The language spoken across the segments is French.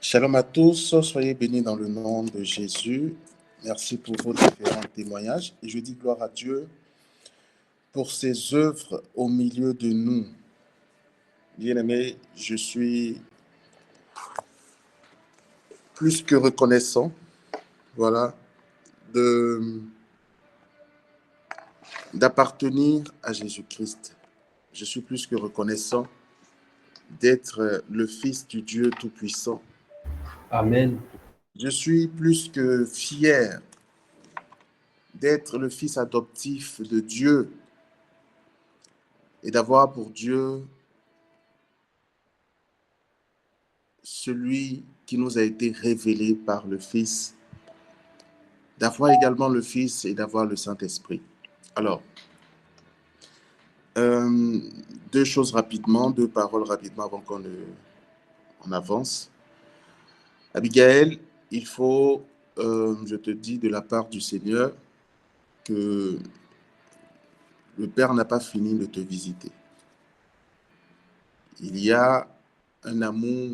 Shalom à tous, soyez bénis dans le nom de Jésus. Merci pour vos différents témoignages et je dis gloire à Dieu pour ses œuvres au milieu de nous. Bien-aimés, je suis plus que reconnaissant, voilà, d'appartenir à Jésus-Christ. Je suis plus que reconnaissant d'être le Fils du Dieu Tout-Puissant. Amen. Je suis plus que fier d'être le fils adoptif de Dieu et d'avoir pour Dieu celui qui nous a été révélé par le Fils, d'avoir également le Fils et d'avoir le Saint-Esprit. Alors, deux choses rapidement, deux paroles rapidement avant qu'on avance. Abigail, il faut, je te dis de la part du Seigneur, que le Père n'a pas fini de te visiter. Il y a un amour,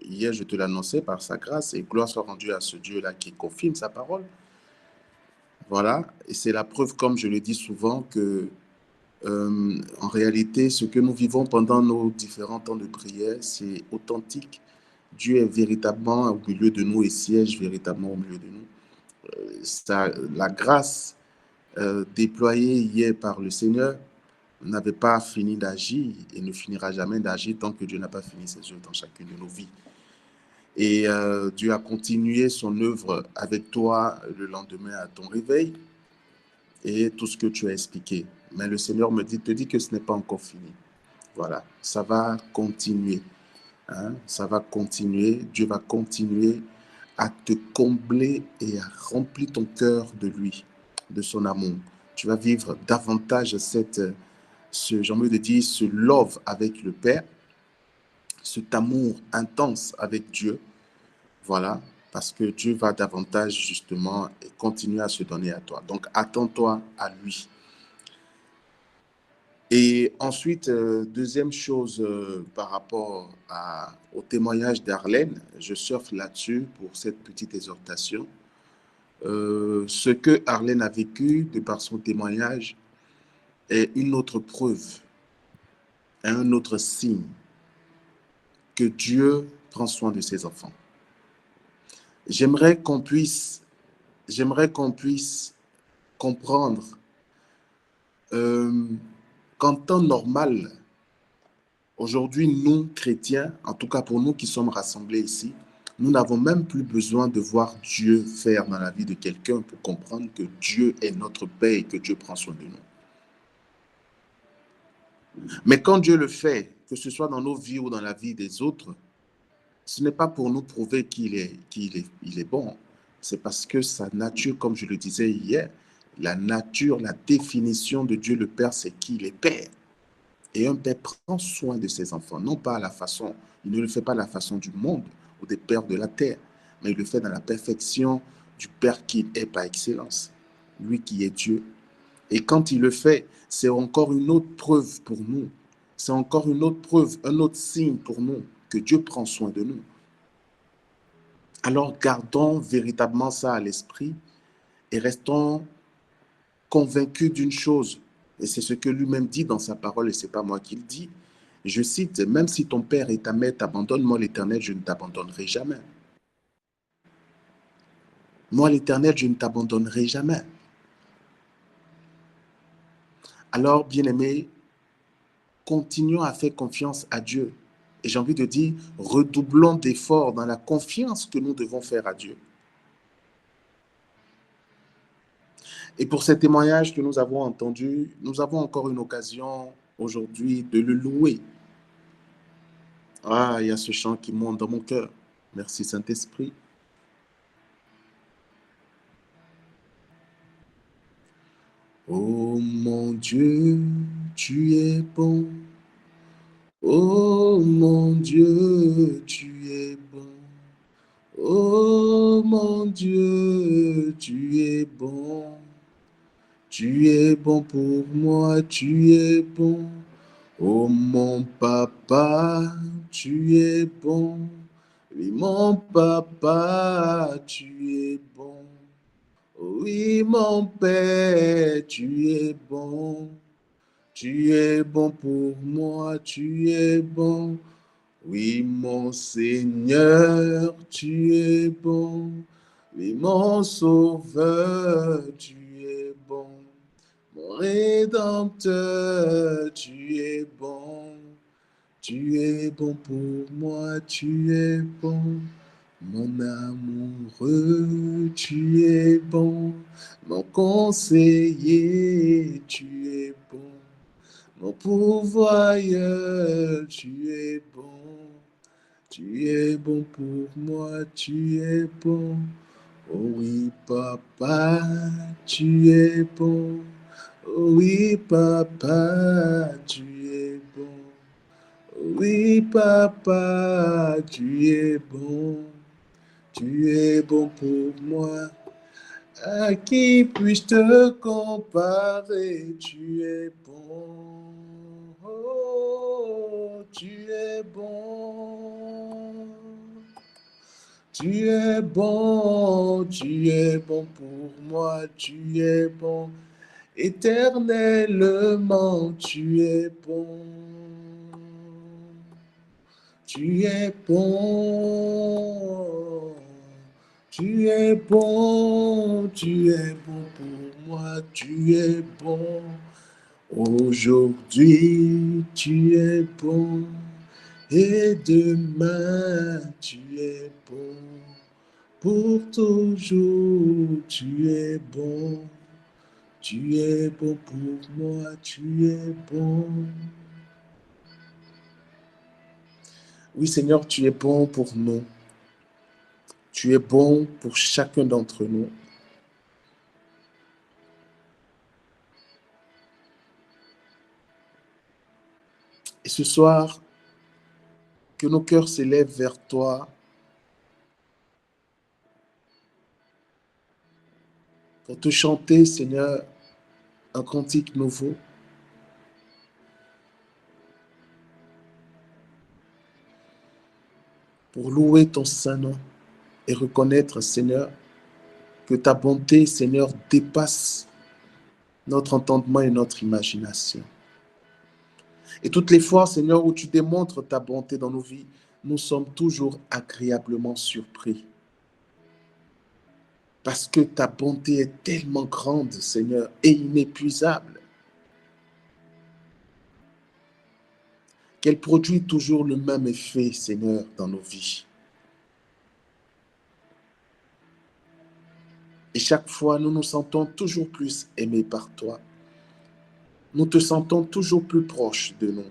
hier je te l'annonçais par sa grâce, et gloire soit rendue à ce Dieu-là qui confirme sa parole. Voilà, et c'est la preuve, comme je le dis souvent, que en réalité, ce que nous vivons pendant nos différents temps de prière, c'est authentique. Dieu est véritablement au milieu de nous et siège véritablement au milieu de nous. La grâce déployée hier par le Seigneur n'avait pas fini d'agir et ne finira jamais d'agir tant que Dieu n'a pas fini ses œuvres dans chacune de nos vies. Et Dieu a continué son œuvre avec toi le lendemain à ton réveil et tout ce que tu as expliqué. Mais le Seigneur te dit que ce n'est pas encore fini. Voilà, ça va continuer. Hein? Ça va continuer. Dieu va continuer à te combler et à remplir ton cœur de lui, de son amour. Tu vas vivre davantage j'ai envie de dire, ce love avec le Père, cet amour intense avec Dieu. Voilà, parce que Dieu va davantage justement continuer à se donner à toi. Donc, attends-toi à lui. Et ensuite, deuxième chose par rapport au témoignage d'Arlène, je surfe là-dessus pour cette petite exhortation. Ce que Arlène a vécu de par son témoignage est une autre preuve, un autre signe que Dieu prend soin de ses enfants. J'aimerais qu'on puisse comprendre qu'en temps normal, aujourd'hui, nous, chrétiens, en tout cas pour nous qui sommes rassemblés ici, nous n'avons même plus besoin de voir Dieu faire dans la vie de quelqu'un pour comprendre que Dieu est notre Père et que Dieu prend soin de nous. Mais quand Dieu le fait, que ce soit dans nos vies ou dans la vie des autres, ce n'est pas pour nous prouver qu'il est bon. C'est parce que sa nature, comme je le disais hier, la nature, la définition de Dieu le Père, c'est qu'il est Père. Et un père prend soin de ses enfants, non pas à la façon, il ne le fait pas à la façon du monde ou des pères de la terre, mais il le fait dans la perfection du Père qui est par excellence, lui qui est Dieu. Et quand il le fait, c'est encore une autre preuve pour nous, c'est encore une autre preuve, un autre signe pour nous que Dieu prend soin de nous. Alors gardons véritablement ça à l'esprit et restons convaincus d'une chose. Et c'est ce que lui-même dit dans sa parole, et ce n'est pas moi qui le dis. Je cite, « Même si ton père et ta mère t'abandonnent, moi l'Éternel, je ne t'abandonnerai jamais. » Moi l'Éternel, je ne t'abandonnerai jamais. Alors, bien-aimés, continuons à faire confiance à Dieu. Et j'ai envie de dire, redoublons d'efforts dans la confiance que nous devons faire à Dieu. Et pour ces témoignages que nous avons entendus, nous avons encore une occasion aujourd'hui de le louer. Ah, il y a ce chant qui monte dans mon cœur. Merci Saint-Esprit. Oh mon Dieu, tu es bon. Oh mon Dieu, tu es bon. Oh mon Dieu, tu es bon. Tu es bon pour moi, tu es bon. Oh mon papa, tu es bon. Oui, mon papa, tu es bon. Oui, mon père, tu es bon. Tu es bon pour moi, tu es bon. Oui, mon Seigneur, tu es bon. Oui, mon Sauveur, tu es bon. Mon Rédempteur, tu es bon. Tu es bon pour moi, tu es bon. Mon amoureux, tu es bon. Mon conseiller, tu es bon. Mon pourvoyeur, tu es bon. Tu es bon pour moi, tu es bon. Oh oui, papa, tu es bon. Oh oui, papa, tu es bon. Oh oui, papa, tu es bon. Tu es bon pour moi. À qui puis-je te comparer? Tu es bon. Oh, tu es bon. Tu es bon pour moi, tu es bon. Éternellement, tu es bon. Tu es bon. Tu es bon, tu es bon pour moi, tu es bon. Aujourd'hui, tu es bon. Et demain, tu es bon. Pour toujours, tu es bon. Tu es bon pour moi, tu es bon. Oui, Seigneur, tu es bon pour nous. Tu es bon pour chacun d'entre nous. Et ce soir, que nos cœurs s'élèvent vers toi pour te chanter, Seigneur, un cantique nouveau. Pour louer ton saint nom et reconnaître, Seigneur, que ta bonté, Seigneur, dépasse notre entendement et notre imagination. Et toutes les fois, Seigneur, où tu démontres ta bonté dans nos vies, nous sommes toujours agréablement surpris. Parce que ta bonté est tellement grande, Seigneur, et inépuisable, qu'elle produit toujours le même effet, Seigneur, dans nos vies. Et chaque fois, nous nous sentons toujours plus aimés par toi. Nous te sentons toujours plus proche de nous.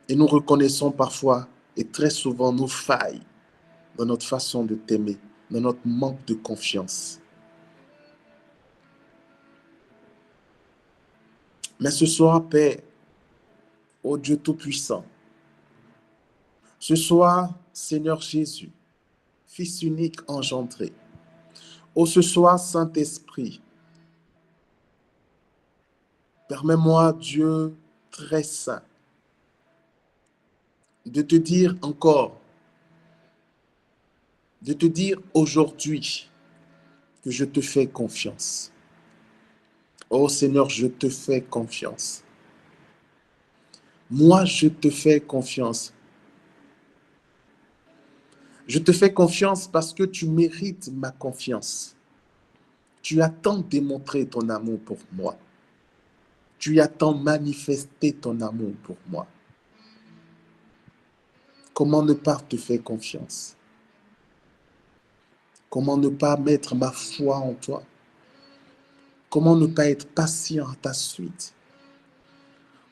Et nous reconnaissons parfois et très souvent nos failles dans notre façon de t'aimer, dans notre manque de confiance. Mais ce soir, Père, ô Dieu Tout-Puissant, ce soir, Seigneur Jésus, Fils unique engendré, ô ce soir, Saint-Esprit, permets-moi, Dieu très saint, de te dire encore, de te dire aujourd'hui que je te fais confiance. Oh Seigneur, je te fais confiance. Moi, je te fais confiance. Je te fais confiance parce que tu mérites ma confiance. Tu as tant démontré ton amour pour moi. Tu as tant manifesté ton amour pour moi. Comment ne pas te faire confiance? Comment ne pas mettre ma foi en toi? Comment ne pas être patient à ta suite?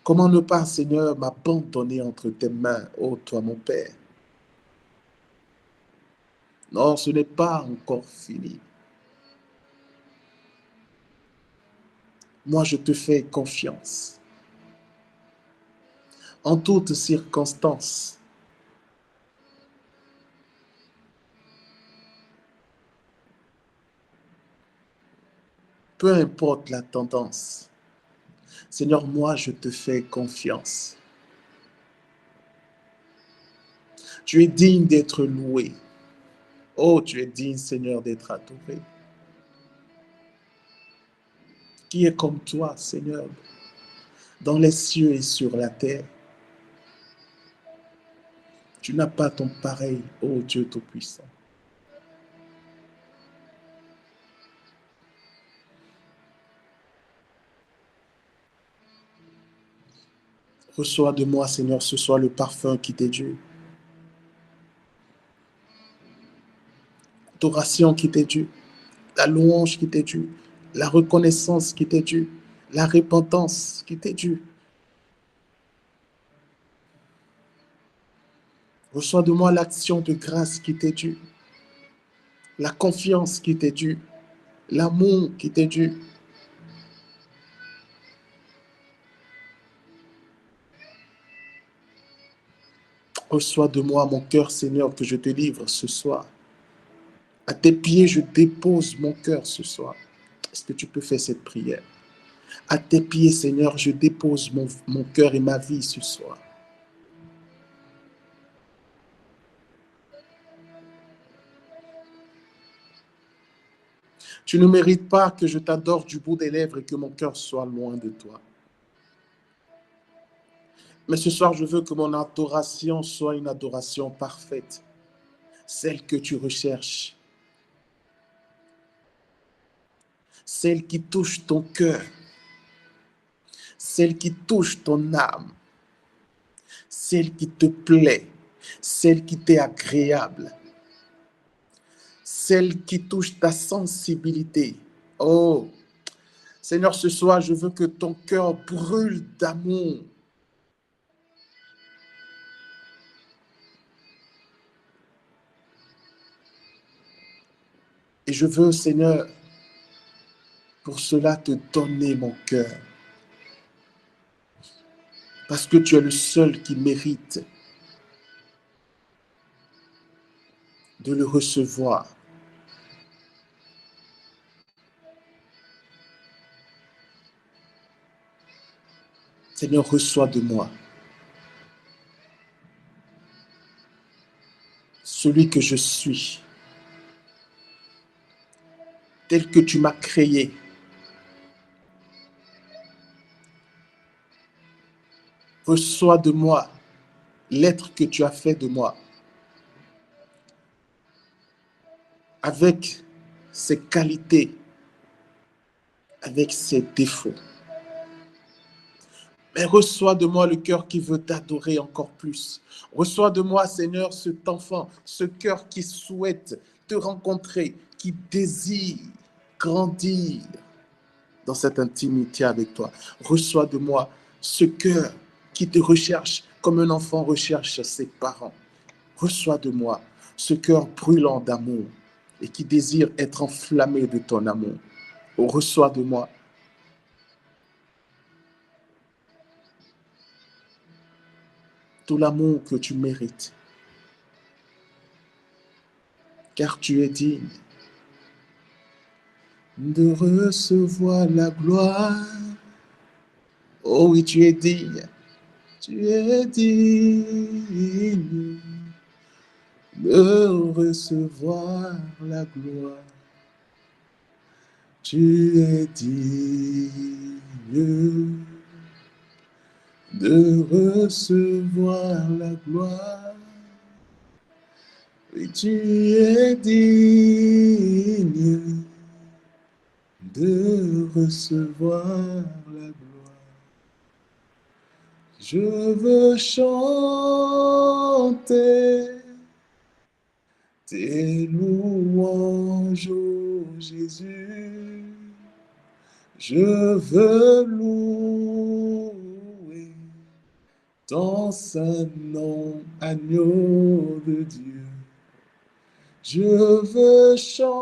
Comment ne pas, Seigneur, m'abandonner entre tes mains, ô toi mon Père? Non, ce n'est pas encore fini. Moi, je te fais confiance. En toutes circonstances, peu importe la tendance. Seigneur, moi, je te fais confiance. Tu es digne d'être loué. Oh, tu es digne, Seigneur, d'être adoré. Qui est comme toi, Seigneur, dans les cieux et sur la terre? Tu n'as pas ton pareil, ô Dieu Tout-Puissant. Reçois de moi, Seigneur, ce soir le parfum qui t'est dû, l'adoration qui t'est due, la louange qui t'est due, la reconnaissance qui t'est due, la repentance qui t'est due. Reçois de moi l'action de grâce qui t'est due, la confiance qui t'est due, l'amour qui t'est dû. Reçois de moi mon cœur, Seigneur, que je te livre ce soir. À tes pieds, je dépose mon cœur ce soir. Est-ce que tu peux faire cette prière? À tes pieds, Seigneur, je dépose mon cœur et ma vie ce soir. Tu ne mérites pas que je t'adore du bout des lèvres et que mon cœur soit loin de toi. Mais ce soir, je veux que mon adoration soit une adoration parfaite, celle que tu recherches, celle qui touche ton cœur, celle qui touche ton âme, celle qui te plaît, celle qui t'est agréable, celle qui touche ta sensibilité. Oh, Seigneur, ce soir, je veux que ton cœur brûle d'amour. Et je veux, Seigneur, pour cela te donner mon cœur. Parce que tu es le seul qui mérite de le recevoir. Seigneur, reçois de moi celui que je suis, tel que tu m'as créé. Reçois de moi l'être que tu as fait de moi, avec ses qualités, avec ses défauts. Mais reçois de moi le cœur qui veut t'adorer encore plus. Reçois de moi, Seigneur, cet enfant, ce cœur qui souhaite te rencontrer, qui désire grandir dans cette intimité avec toi. Reçois de moi ce cœur qui te recherche comme un enfant recherche ses parents. Reçois de moi ce cœur brûlant d'amour et qui désire être enflammé de ton amour. Reçois de moi tout l'amour que tu mérites, car tu es digne de recevoir la gloire. Oh oui, tu es digne. Tu es digne de recevoir la gloire. Tu es digne de recevoir la gloire. Oui, tu es digne de recevoir la gloire. Je veux chanter tes louanges, ô Jésus. Je veux louer ton saint nom, agneau de Dieu. Je veux chanter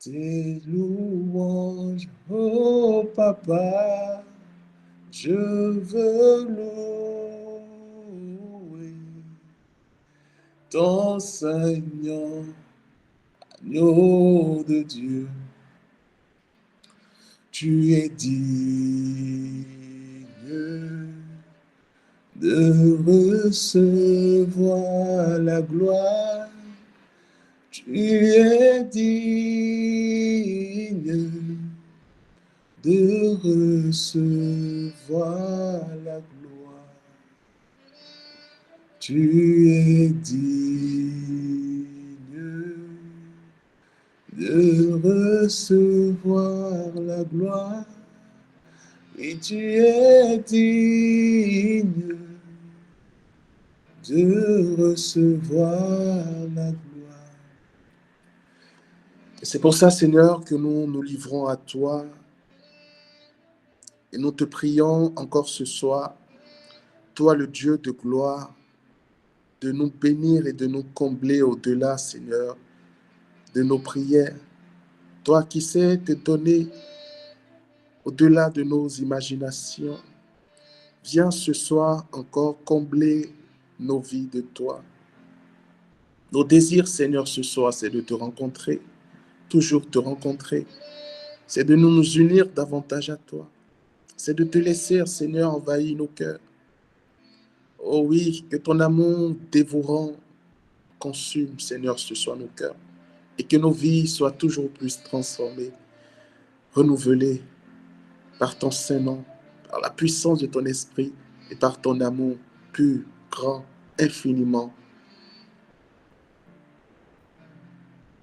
tes louanges, oh Papa. Je veux louer ton Seigneur, agneau de Dieu. Tu es digne de recevoir la gloire. Tu es digne de recevoir la gloire. Tu es digne de recevoir la gloire. Et tu es digne de recevoir la gloire. C'est pour ça, Seigneur, que nous nous livrons à toi et nous te prions encore ce soir, toi le Dieu de gloire, de nous bénir et de nous combler au-delà, Seigneur, de nos prières. Toi qui sais te donner au-delà de nos imaginations, viens ce soir encore combler nos vies de toi. Nos désirs, Seigneur, ce soir, c'est de te rencontrer, toujours te rencontrer. C'est de nous unir davantage à toi. C'est de te laisser, Seigneur, envahir nos cœurs. Oh oui, que ton amour dévorant consume, Seigneur, ce soir nos cœurs. Et que nos vies soient toujours plus transformées, renouvelées par ton Saint-Nom, par la puissance de ton esprit et par ton amour pur, grand, infiniment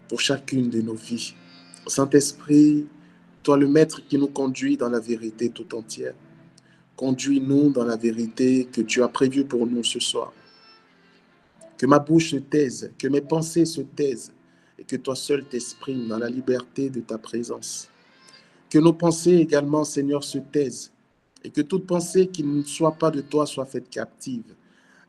pour chacune de nos vies. Saint-Esprit, toi le Maître qui nous conduit dans la vérité tout entière, conduis-nous dans la vérité que tu as prévue pour nous ce soir. Que ma bouche se taise, que mes pensées se taisent et que toi seul t'exprimes dans la liberté de ta présence. Que nos pensées également, Seigneur, se taisent et que toute pensée qui ne soit pas de toi soit faite captive,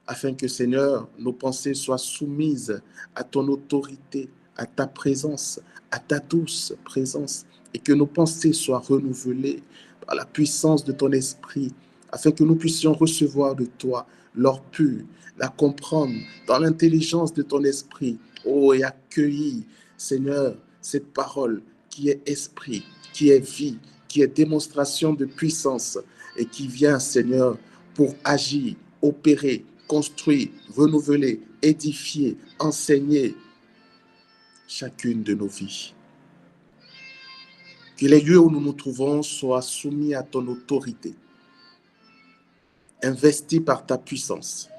afin que, Seigneur, nos pensées soient soumises à ton autorité, à ta présence, à ta douce présence, et que nos pensées soient renouvelées par la puissance de ton esprit, afin que nous puissions recevoir de toi l'or pur, la comprendre dans l'intelligence de ton esprit, oh, et accueillir, Seigneur, cette parole qui est esprit, qui est vie, qui est démonstration de puissance, et qui vient, Seigneur, pour agir, opérer, construire, renouveler, édifier, enseigner chacune de nos vies. Que les lieux où nous nous trouvons soient soumis à ton autorité, investis par ta puissance,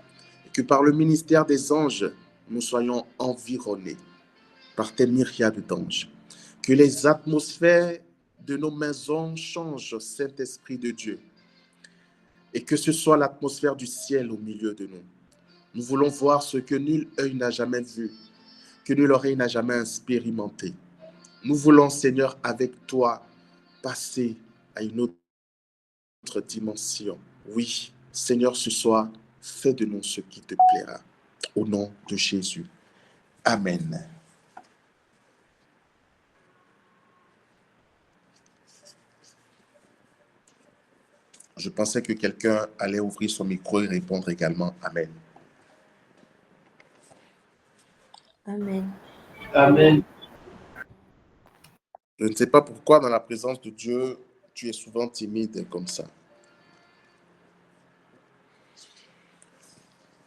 et que par le ministère des anges, nous soyons environnés par tes myriades d'anges. Que les atmosphères de nos maisons changent, Saint-Esprit de Dieu, et que ce soit l'atmosphère du ciel au milieu de nous. Nous voulons voir ce que nul œil n'a jamais vu, que nulle oreille n'a jamais expérimenté. Nous voulons, Seigneur, avec toi, passer à une autre dimension. Oui, Seigneur, ce soir, fais de nous ce qui te plaira. Au nom de Jésus. Amen. Je pensais que quelqu'un allait ouvrir son micro et répondre également. Amen. Amen. Amen. Je ne sais pas pourquoi, dans la présence de Dieu, tu es souvent timide comme ça.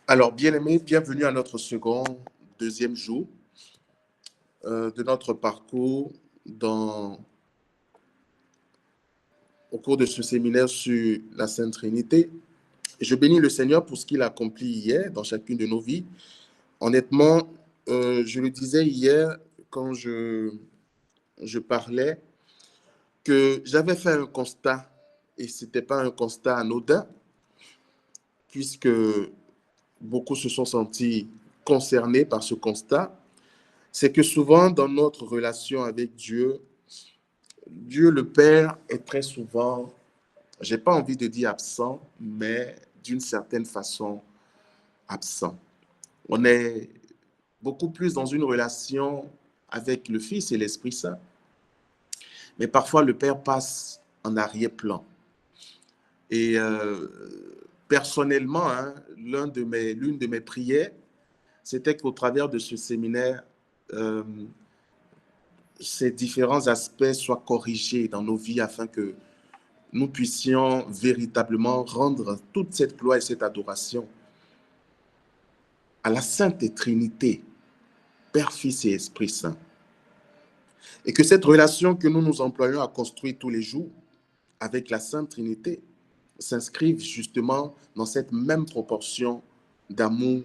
Alors, bien-aimés, bienvenue à notre deuxième jour de notre parcours au cours de ce séminaire sur la Sainte Trinité. Et je bénis le Seigneur pour ce qu'il a accompli hier dans chacune de nos vies. Honnêtement, je le disais hier quand je parlais, que j'avais fait un constat, et ce n'était pas un constat anodin, puisque beaucoup se sont sentis concernés par ce constat, c'est que souvent dans notre relation avec Dieu, Dieu le Père est très souvent, je n'ai pas envie de dire absent, mais d'une certaine façon absent. On est beaucoup plus dans une relation avec le Fils et l'Esprit Saint, mais parfois le Père passe en arrière-plan. Et personnellement, hein, l'une de mes prières, c'était qu'au travers de ce séminaire, ces différents aspects soient corrigés dans nos vies afin que nous puissions véritablement rendre toute cette gloire et cette adoration à la Sainte Trinité, Père, Fils et Esprit Saint. Et que cette relation que nous nous employons à construire tous les jours avec la Sainte Trinité s'inscrive justement dans cette même proportion d'amour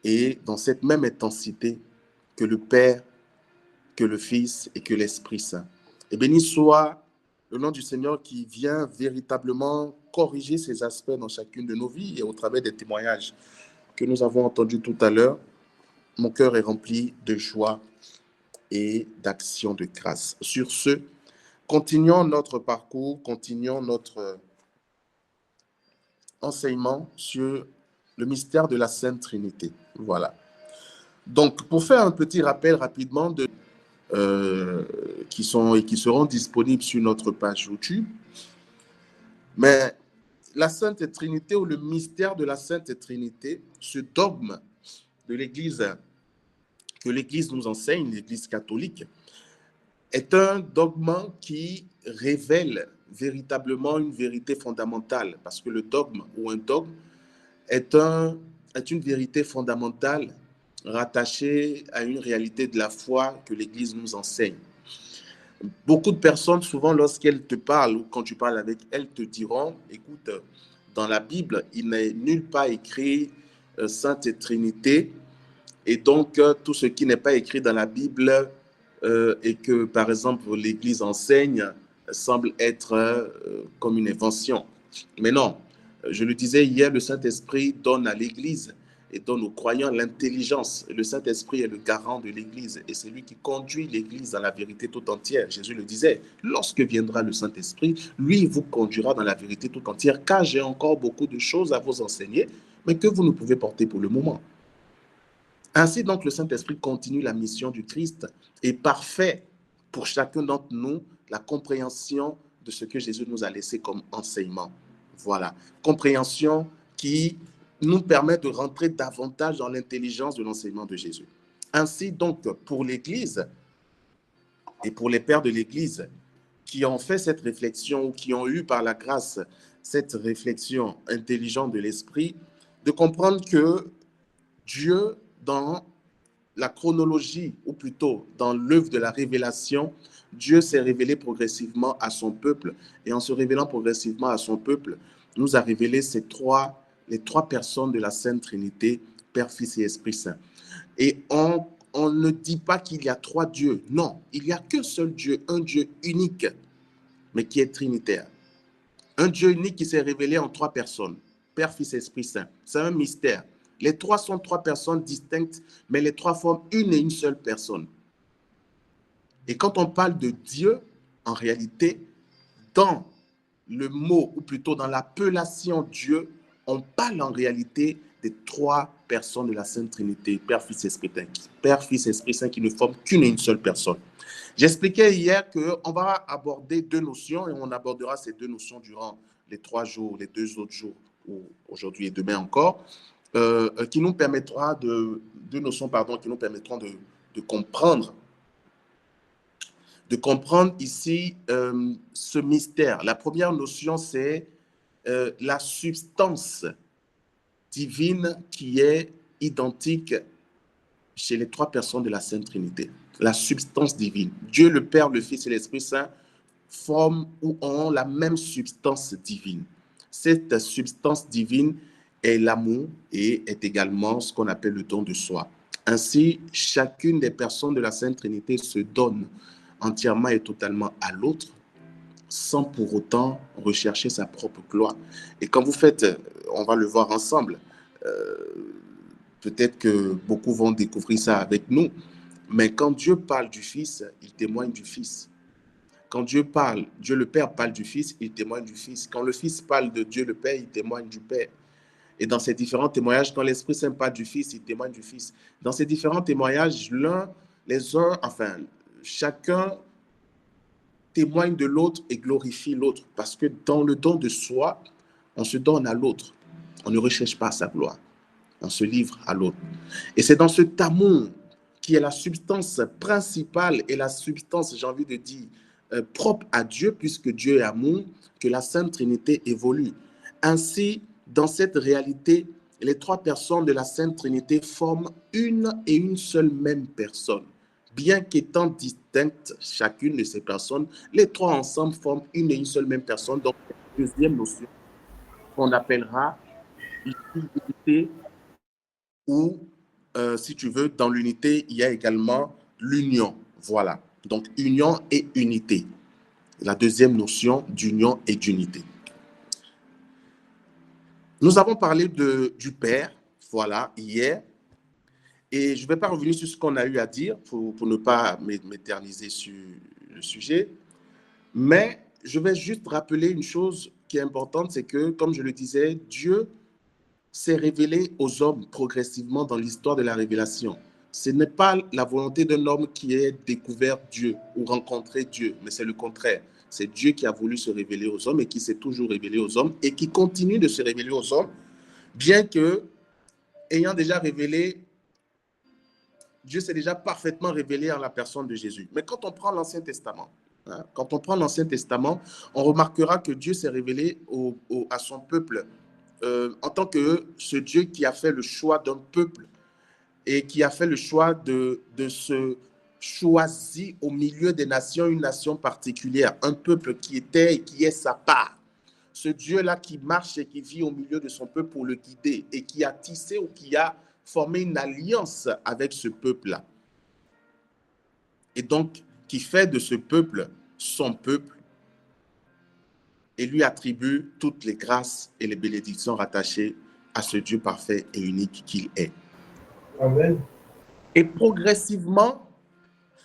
et dans cette même intensité que le Père, que le Fils et que l'Esprit Saint. Et béni soit le nom du Seigneur qui vient véritablement corriger ces aspects dans chacune de nos vies et au travers des témoignages que nous avons entendus tout à l'heure. Mon cœur est rempli de joie et d'action de grâce. Sur ce, continuons notre parcours, continuons notre enseignement sur le mystère de la Sainte Trinité. Voilà. Donc, pour faire un petit rappel rapidement qui seront disponibles sur notre page YouTube, mais la Sainte Trinité ou le mystère de la Sainte Trinité, ce dogme de l'Église que l'Église nous enseigne, l'Église catholique, est un dogme qui révèle véritablement une vérité fondamentale, parce que le dogme ou un dogme est une vérité fondamentale rattachée à une réalité de la foi que l'Église nous enseigne. Beaucoup de personnes, souvent, lorsqu'elles te parlent ou quand tu parles avec elles, te diront, écoute, dans la Bible, il n'est nulle part écrit Sainte Trinité, et donc tout ce qui n'est pas écrit dans la Bible et que, par exemple, l'Église enseigne semble être comme une invention. Mais non, je le disais hier, le Saint-Esprit donne à l'Église et donne aux croyants l'intelligence. Le Saint-Esprit est le garant de l'Église et c'est lui qui conduit l'Église dans la vérité tout entière. Jésus le disait, lorsque viendra le Saint-Esprit, lui vous conduira dans la vérité tout entière, car j'ai encore beaucoup de choses à vous enseigner, mais que vous ne pouvez porter pour le moment. Ainsi donc, le Saint-Esprit continue la mission du Christ et parfait pour chacun d'entre nous la compréhension de ce que Jésus nous a laissé comme enseignement. Voilà, compréhension qui nous permet de rentrer davantage dans l'intelligence de l'enseignement de Jésus. Ainsi donc, pour l'Église et pour les pères de l'Église qui ont fait cette réflexion ou qui ont eu par la grâce cette réflexion intelligente de l'Esprit, de comprendre que Dieu, dans la chronologie, ou plutôt dans l'œuvre de la révélation, Dieu s'est révélé progressivement à son peuple. Et en se révélant progressivement à son peuple, nous a révélé les trois personnes de la Sainte Trinité, Père, Fils et Esprit Saint. Et on ne dit pas qu'il y a trois dieux. Non, il n'y a qu'un seul Dieu, un Dieu unique, mais qui est trinitaire. Un Dieu unique qui s'est révélé en trois personnes, Père, Fils et Esprit Saint. C'est un mystère. Les trois sont trois personnes distinctes, mais les trois forment une et une seule personne. Et quand on parle de Dieu, en réalité, dans le mot, ou plutôt dans l'appellation Dieu, on parle en réalité des trois personnes de la Sainte Trinité, Père, Fils et Esprit Saint. Père, Fils et Esprit Saint qui ne forment qu'une et une seule personne. J'expliquais hier qu'on va aborder deux notions et on abordera ces deux notions durant les 3 jours, les 2 autres jours, ou aujourd'hui et demain encore. Qui nous permettra deux notions, qui nous permettront de comprendre ici ce mystère. La première notion, c'est la substance divine qui est identique chez les trois personnes de la Sainte Trinité. La substance divine. Dieu, le Père, le Fils et l'Esprit Saint forment ou ont la même substance divine. Cette substance divine est l'amour et est également ce qu'on appelle le don de soi. Ainsi, chacune des personnes de la Sainte Trinité se donne entièrement et totalement à l'autre sans pour autant rechercher sa propre gloire. Et quand vous faites, on va le voir ensemble, peut-être que beaucoup vont découvrir ça avec nous, mais quand Dieu parle du Fils, il témoigne du Fils. Quand Dieu parle, Dieu le Père parle du Fils, il témoigne du Fils. Quand le Fils parle de Dieu le Père, il témoigne du Père. Et dans ces différents témoignages, quand l'Esprit Saint parle du Fils, il témoigne du Fils. Dans ces différents témoignages, chacun témoigne de l'autre et glorifie l'autre. Parce que dans le don de soi, on se donne à l'autre. On ne recherche pas sa gloire. On se livre à l'autre. Et c'est dans cet amour qui est la substance principale et la substance, j'ai envie de dire, propre à Dieu, puisque Dieu est amour, que la Sainte Trinité évolue. Ainsi, dans cette réalité, les trois personnes de la Sainte Trinité forment une et une seule même personne. Bien qu'étant distinctes chacune de ces personnes, les trois ensemble forment une et une seule même personne. Donc, deuxième notion qu'on appellera l'unité, ou, si tu veux, dans l'unité, il y a également l'union. Voilà. Donc, union et unité. La deuxième notion d'union et d'unité. Nous avons parlé du Père, voilà, hier, et je ne vais pas revenir sur ce qu'on a eu à dire pour ne pas m'éterniser sur le sujet, mais je vais juste rappeler une chose qui est importante, c'est que, comme je le disais, Dieu s'est révélé aux hommes progressivement dans l'histoire de la révélation. Ce n'est pas la volonté d'un homme qui ait découvert Dieu ou rencontré Dieu, mais c'est le contraire. C'est Dieu qui a voulu se révéler aux hommes et qui s'est toujours révélé aux hommes et qui continue de se révéler aux hommes, bien que, ayant déjà révélé, Dieu s'est déjà parfaitement révélé en la personne de Jésus. Mais quand on prend l'Ancien Testament, quand on prend l'Ancien Testament, on remarquera que Dieu s'est révélé à son peuple en tant que ce Dieu qui a fait le choix d'un peuple et qui a fait le choix de se choisir au milieu des nations une nation particulière, un peuple qui était et qui est sa part. Ce Dieu-là qui marche et qui vit au milieu de son peuple pour le guider et qui a tissé ou qui a formé une alliance avec ce peuple-là. Et donc, qui fait de ce peuple son peuple et lui attribue toutes les grâces et les bénédictions rattachées à ce Dieu parfait et unique qu'il est. Amen. Et progressivement,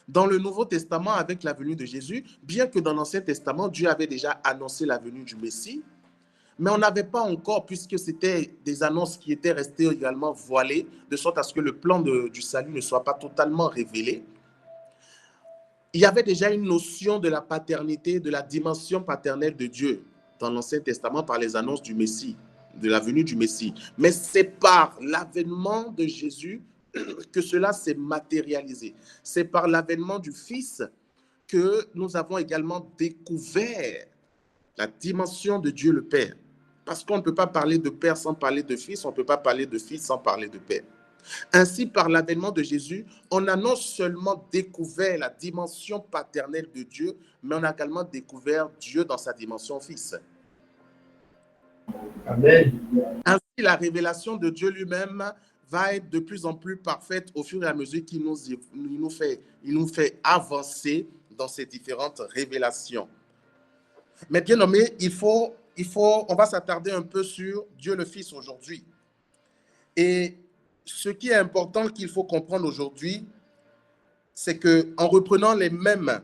dans le Nouveau Testament, avec la venue de Jésus, bien que dans l'Ancien Testament, Dieu avait déjà annoncé la venue du Messie, mais on n'avait pas encore, puisque c'était des annonces qui étaient restées également voilées, de sorte à ce que le plan du salut ne soit pas totalement révélé. Il y avait déjà une notion de la paternité, de la dimension paternelle de Dieu dans l'Ancien Testament par les annonces du Messie, de la venue du Messie. Mais c'est par l'avènement de Jésus que cela s'est matérialisé. C'est par l'avènement du Fils que nous avons également découvert la dimension de Dieu le Père. Parce qu'on ne peut pas parler de Père sans parler de Fils, on ne peut pas parler de Fils sans parler de Père. Ainsi, par l'avènement de Jésus, on a non seulement découvert la dimension paternelle de Dieu, mais on a également découvert Dieu dans sa dimension Fils. Amen. Ainsi, la révélation de Dieu lui-même va être de plus en plus parfaite au fur et à mesure qu'il nous fait avancer dans ces différentes révélations. Mais bien nommé, on va s'attarder un peu sur Dieu le Fils aujourd'hui. Et ce qui est important qu'il faut comprendre aujourd'hui, c'est qu'en reprenant les mêmes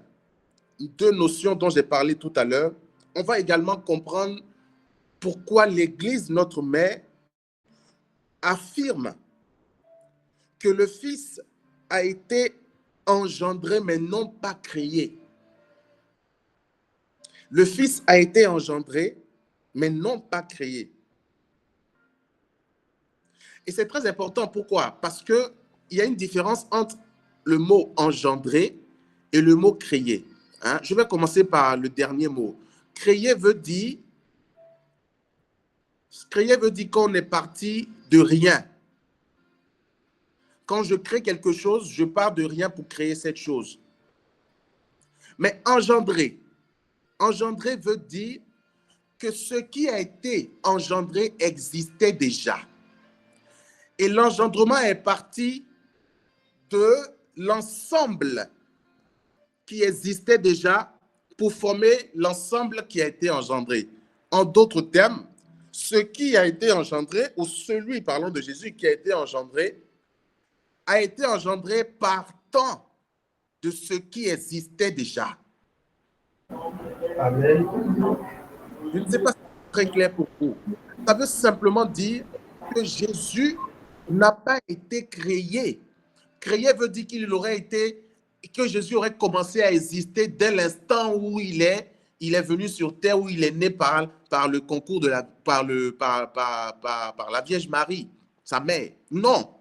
deux notions dont j'ai parlé tout à l'heure, on va également comprendre pourquoi l'Église, notre mère, affirme que le Fils a été engendré, mais non pas créé. Le Fils a été engendré, mais non pas créé. Et c'est très important. Pourquoi? Parce qu'il y a une différence entre le mot engendré et le mot créé. Je vais commencer par le dernier mot. Créer veut dire qu'on est parti de rien. Quand je crée quelque chose, je pars de rien pour créer cette chose. Mais engendrer veut dire que ce qui a été engendré existait déjà. Et l'engendrement est parti de l'ensemble qui existait déjà pour former l'ensemble qui a été engendré. En d'autres termes, ce qui a été engendré, ou celui, parlons de Jésus, qui a été engendré partant de ce qui existait déjà. Amen. Je ne sais pas si c'est très clair pour vous. Ça veut simplement dire que Jésus n'a pas été créé. Créé veut dire que Jésus aurait commencé à exister dès l'instant où il est venu sur terre, où il est né par le concours par la Vierge Marie, sa mère. Non.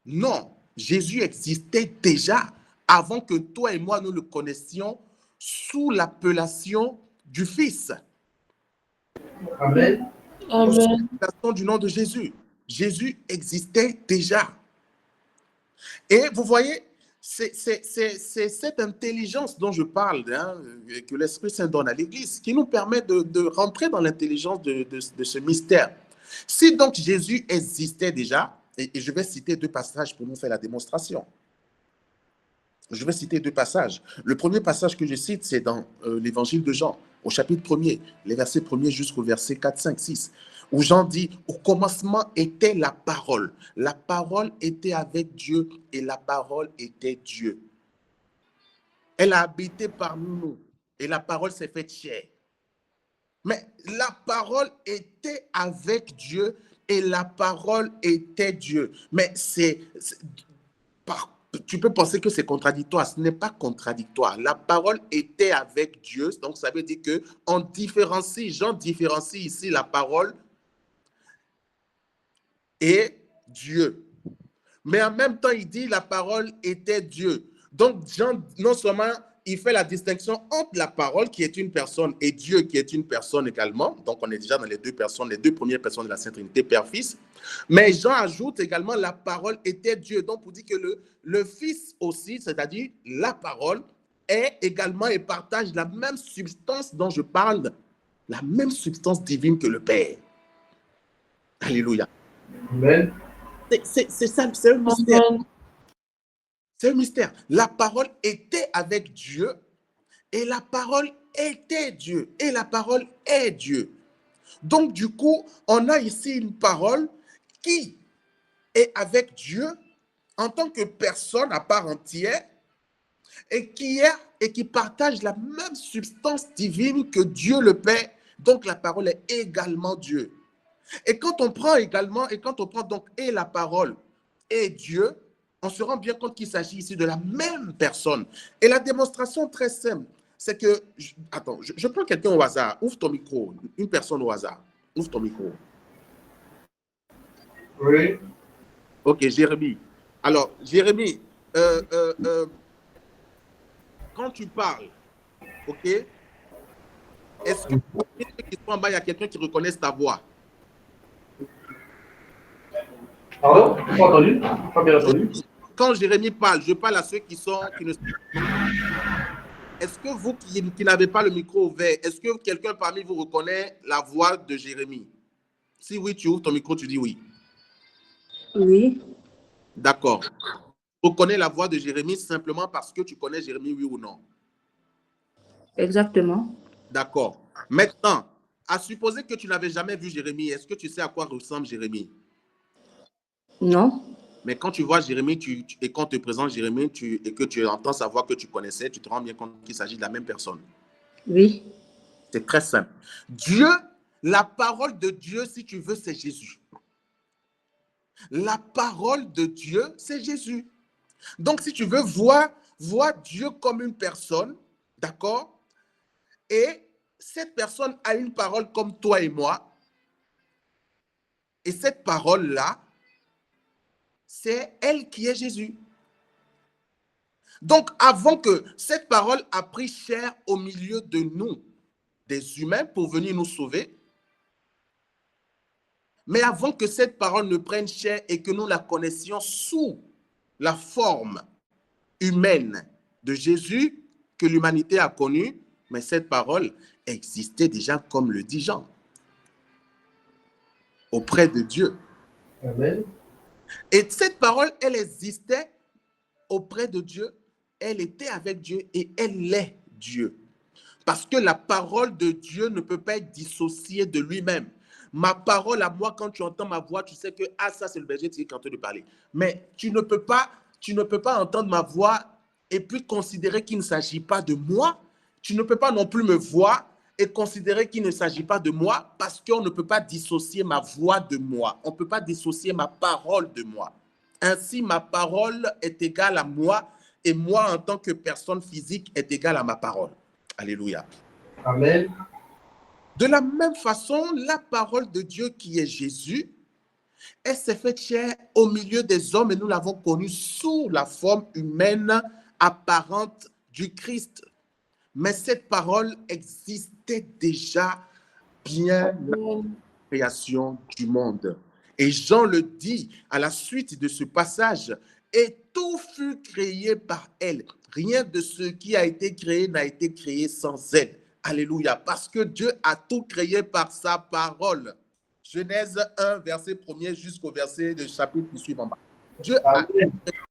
Non. Jésus existait déjà avant que toi et moi nous le connaissions sous l'appellation du Fils. Amen. Amen. L'appellation du nom de Jésus. Jésus existait déjà. Et vous voyez, c'est cette intelligence dont je parle, hein, que l'Esprit Saint donne à l'Église, qui nous permet de rentrer dans l'intelligence de ce mystère. Si donc Jésus existait déjà, et je vais citer 2 passages pour nous faire la démonstration. Je vais citer 2 passages. Le premier passage que je cite, c'est dans l'évangile de Jean, au chapitre 1er, les versets 1er jusqu'au verset 4, 5, 6, où Jean dit, au commencement était la parole. La parole était avec Dieu et la parole était Dieu. Elle a habité parmi nous et la parole s'est faite chair. Mais la parole était avec Dieu et la parole était Dieu. Mais tu peux penser que c'est contradictoire. Ce n'est pas contradictoire. La parole était avec Dieu. Donc, ça veut dire qu'on différencie, Jean différencie ici la parole et Dieu. Mais en même temps, il dit la parole était Dieu. Donc, Jean, non seulement il fait la distinction entre la parole qui est une personne et Dieu qui est une personne également. Donc, on est déjà dans les 2 personnes, les 2 premières personnes de la Sainte Trinité, Père, Fils. Mais Jean ajoute également la parole était Dieu. Donc, pour dire que le Fils aussi, c'est-à-dire la parole, est également et partage la même substance dont je parle, la même substance divine que le Père. Alléluia. Amen. C'est ça, c'est un mystère. Amen. C'est un mystère. La parole était avec Dieu et la parole était Dieu et la parole est Dieu. Donc, du coup, on a ici une parole qui est avec Dieu en tant que personne à part entière et qui partage la même substance divine que Dieu le Père. Donc, la parole est également Dieu. Et quand on prend donc et la parole et Dieu, on se rend bien compte qu'il s'agit ici de la même personne. Et la démonstration très simple, c'est que, attends, je prends quelqu'un au hasard. Ouvre ton micro, une personne au hasard. Ouvre ton micro. Oui. Ok, Jérémie. Alors, Jérémie, quand tu parles, ok, est-ce que ceux qui sont en bas, il y a quelqu'un qui reconnaisse ta voix? Pardon? Pas entendu? Pas bien entendu? Quand Jérémie parle, je parle à ceux qui ne sont pas. Est-ce que vous qui n'avez pas le micro ouvert, est-ce que quelqu'un parmi vous reconnaît la voix de Jérémie? Si oui, tu ouvres ton micro, tu dis oui. Oui. D'accord. Tu reconnais la voix de Jérémie simplement parce que tu connais Jérémie, oui ou non? Exactement. D'accord. Maintenant, à supposer que tu n'avais jamais vu Jérémie, est-ce que tu sais à quoi ressemble Jérémie? Non. Mais quand tu vois Jérémie et qu'on te présente Jérémie et que tu entends sa voix que tu connaissais, tu te rends bien compte qu'il s'agit de la même personne. Oui. C'est très simple. Dieu, la parole de Dieu, si tu veux, c'est Jésus. La parole de Dieu, c'est Jésus. Donc, si tu veux, vois Dieu comme une personne, d'accord? Et cette personne a une parole comme toi et moi. Et cette parole-là, c'est elle qui est Jésus. Donc, avant que cette parole a pris chair au milieu de nous, des humains, pour venir nous sauver, mais avant que cette parole ne prenne chair et que nous la connaissions sous la forme humaine de Jésus que l'humanité a connue, mais cette parole existait déjà, comme le dit Jean, auprès de Dieu. Amen. Et cette parole, elle existait auprès de Dieu, elle était avec Dieu et elle est Dieu. Parce que la parole de Dieu ne peut pas être dissociée de lui-même. Ma parole à moi, quand tu entends ma voix, tu sais que ça, c'est le berger qui est en train de parler. Mais tu ne peux pas entendre ma voix et puis considérer qu'il ne s'agit pas de moi. Tu ne peux pas non plus me voir et considérer qu'il ne s'agit pas de moi parce qu'on ne peut pas dissocier ma voix de moi. On ne peut pas dissocier ma parole de moi. Ainsi, ma parole est égale à moi et moi, en tant que personne physique, est égale à ma parole. Alléluia. Amen. De la même façon, la parole de Dieu qui est Jésus, elle s'est faite chair au milieu des hommes et nous l'avons connue sous la forme humaine apparente du Christ. Mais cette parole existait déjà bien avant la création du monde. Et Jean le dit à la suite de ce passage, et tout fut créé par elle. Rien de ce qui a été créé n'a été créé sans elle. Alléluia. Parce que Dieu a tout créé par sa parole. Genèse 1, verset 1er jusqu'au verset de chapitre qui suit en bas. Dieu a créé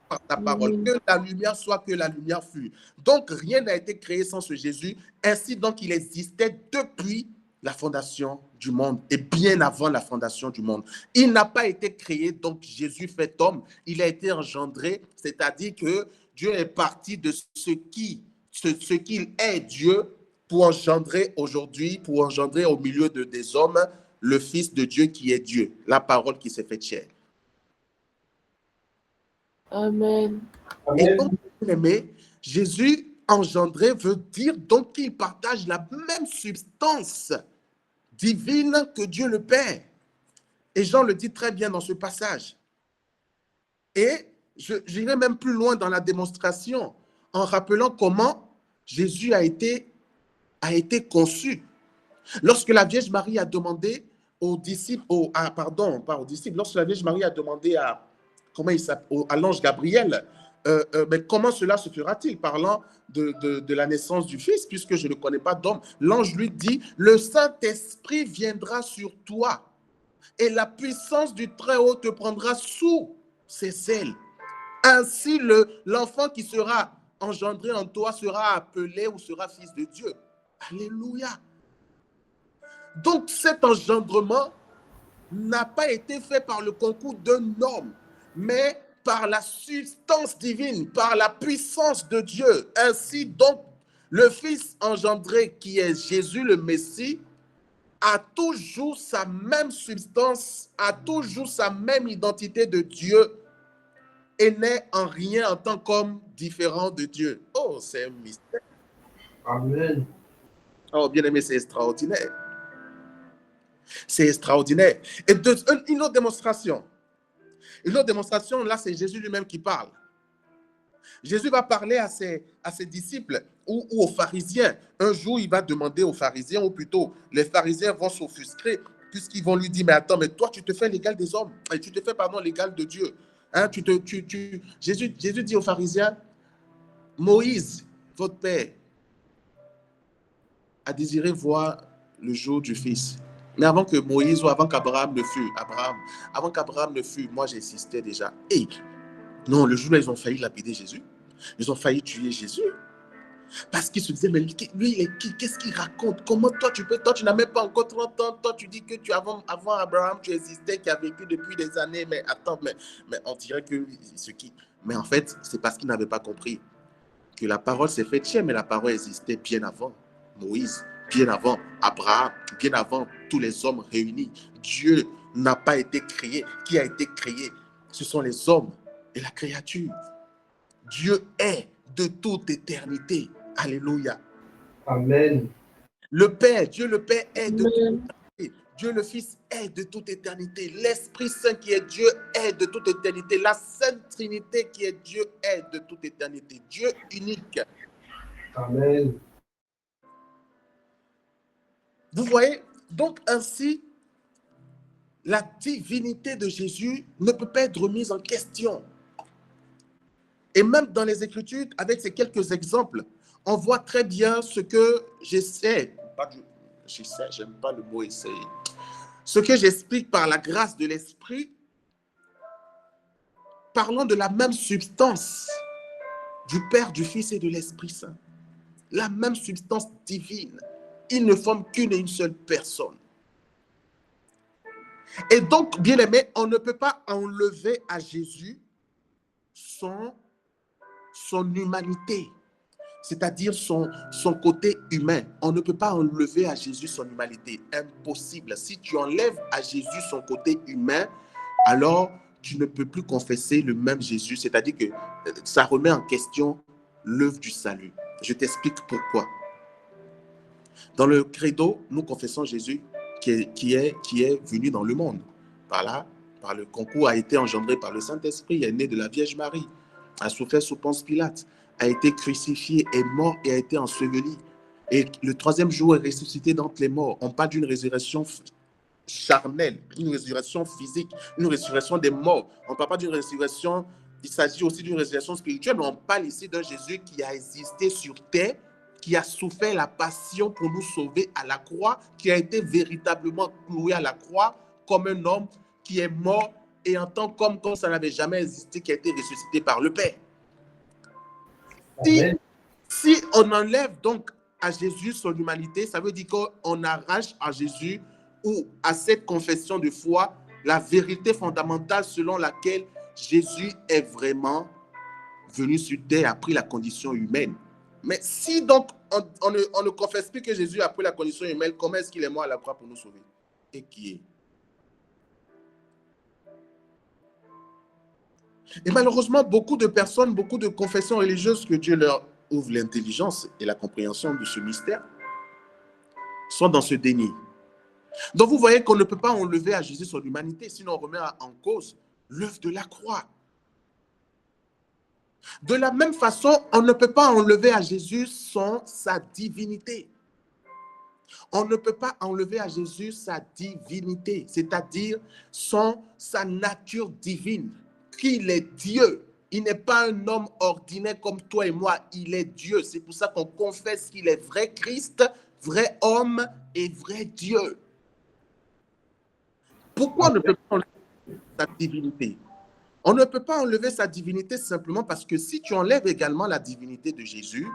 par sa parole. Que la lumière soit, que la lumière fût. Donc, rien n'a été créé sans ce Jésus. Ainsi, donc, il existait depuis la fondation du monde et bien avant la fondation du monde. Il n'a pas été créé, donc Jésus fait homme. Il a été engendré, c'est-à-dire que Dieu est parti de ce qu'il est Dieu pour engendrer aujourd'hui, pour engendrer au milieu des hommes le Fils de Dieu qui est Dieu, la parole qui s'est faite chair. Amen. Et donc, aimé, Jésus engendré veut dire donc qu'il partage la même substance divine que Dieu le Père. Et Jean le dit très bien dans ce passage. Et j'irai même plus loin dans la démonstration en rappelant comment Jésus a été conçu. Lorsque la Vierge Marie a demandé aux disciples, lorsque la Vierge Marie a demandé à l'ange Gabriel, mais comment cela se fera-t-il, parlant de la naissance du Fils, puisque je ne connais pas d'homme. L'ange lui dit, le Saint-Esprit viendra sur toi et la puissance du Très-Haut te prendra sous ses ailes. Ainsi, l'enfant qui sera engendré en toi sera appelé ou sera fils de Dieu. Alléluia. Donc, cet engendrement n'a pas été fait par le concours d'un homme, mais par la substance divine, par la puissance de Dieu. Ainsi, donc, le Fils engendré qui est Jésus le Messie a toujours sa même substance, a toujours sa même identité de Dieu et n'est en rien en tant qu'homme différent de Dieu. Oh, c'est un mystère. Amen. Oh, bien-aimé, c'est extraordinaire. C'est extraordinaire. Et une autre démonstration. Une autre démonstration, là, c'est Jésus lui-même qui parle. Jésus va parler à ses disciples ou aux pharisiens. Un jour, il va demander aux pharisiens, ou plutôt, les pharisiens vont s'offusquer, puisqu'ils vont lui dire, mais attends, mais toi, tu te fais l'égal des hommes, et tu te fais, l'égal de Dieu. Hein, Jésus dit aux pharisiens, Moïse, votre père, a désiré voir le jour du Fils. Mais avant que Moïse ou avant qu'Abraham ne fût, moi j'existais déjà. Et non, le jour-là, ils ont failli lapider Jésus. Ils ont failli tuer Jésus. Parce qu'ils se disaient, mais lui, il est qui? Qu'est-ce qu'il raconte? Comment toi, tu n'as même pas encore 30 ans. Toi, tu dis que avant Abraham, tu existais, qui a vécu depuis des années. Mais attends, mais on dirait que ce qui... Mais en fait, c'est parce qu'ils n'avaient pas compris que la parole s'est faite chair, mais la parole existait bien avant Moïse, bien avant Abraham, bien avant tous les hommes réunis. Dieu n'a pas été créé. Qui a été créé? Ce sont les hommes et la créature. Dieu est de toute éternité. Alléluia. Amen. Le Père, Dieu le Père est de toute éternité. Dieu le Fils est de toute éternité. L'Esprit Saint qui est Dieu est de toute éternité. La Sainte Trinité qui est Dieu est de toute éternité. Dieu unique. Amen. Vous voyez, donc ainsi, la divinité de Jésus ne peut pas être remise en question. Et même dans les Écritures, avec ces quelques exemples, on voit très bien ce que j'essaie, j'aime pas le mot essayer, ce que j'explique par la grâce de l'Esprit, parlant de la même substance du Père, du Fils et de l'Esprit Saint. La même substance divine. Ils ne forment qu'une et une seule personne. Et donc, bien aimé, on ne peut pas enlever à Jésus son humanité, c'est-à-dire son côté humain. On ne peut pas enlever à Jésus son humanité. Impossible. Si tu enlèves à Jésus son côté humain, alors tu ne peux plus confesser le même Jésus. C'est-à-dire que ça remet en question l'œuvre du salut. Je t'explique pourquoi. Dans le credo, nous confessons Jésus qui est venu dans le monde. Par le concours, a été engendré par le Saint-Esprit, est né de la Vierge Marie, a souffert sous Ponce Pilate, a été crucifié, est mort et a été enseveli. Et le troisième jour est ressuscité d'entre les morts. On parle d'une résurrection charnelle, une résurrection physique, une résurrection des morts. On ne parle pas d'une résurrection, il s'agit aussi d'une résurrection spirituelle, mais on parle ici d'un Jésus qui a existé sur terre, qui a souffert la passion pour nous sauver à la croix, qui a été véritablement cloué à la croix comme un homme qui est mort et en tant qu'homme comme ça n'avait jamais existé, qui a été ressuscité par le Père. Si on enlève donc à Jésus son humanité, ça veut dire qu'on arrache à Jésus ou à cette confession de foi la vérité fondamentale selon laquelle Jésus est vraiment venu sur terre et a pris la condition humaine. Mais si donc on ne confesse plus que Jésus a pris la condition humaine, comment est-ce qu'il est mort à la croix pour nous sauver? Et qui est? Et malheureusement, beaucoup de personnes, beaucoup de confessions religieuses que Dieu leur ouvre l'intelligence et la compréhension de ce mystère sont dans ce déni. Donc vous voyez qu'on ne peut pas enlever à Jésus son humanité, sinon on remet en cause l'œuvre de la croix. De la même façon, on ne peut pas enlever à Jésus sa divinité. On ne peut pas enlever à Jésus sa divinité, c'est-à-dire sa nature divine, qu'il est Dieu. Il n'est pas un homme ordinaire comme toi et moi, il est Dieu. C'est pour ça qu'on confesse qu'il est vrai Christ, vrai homme et vrai Dieu. Pourquoi on ne peut pas enlever sa divinité? On ne peut pas enlever sa divinité simplement parce que si tu enlèves également la divinité de Jésus,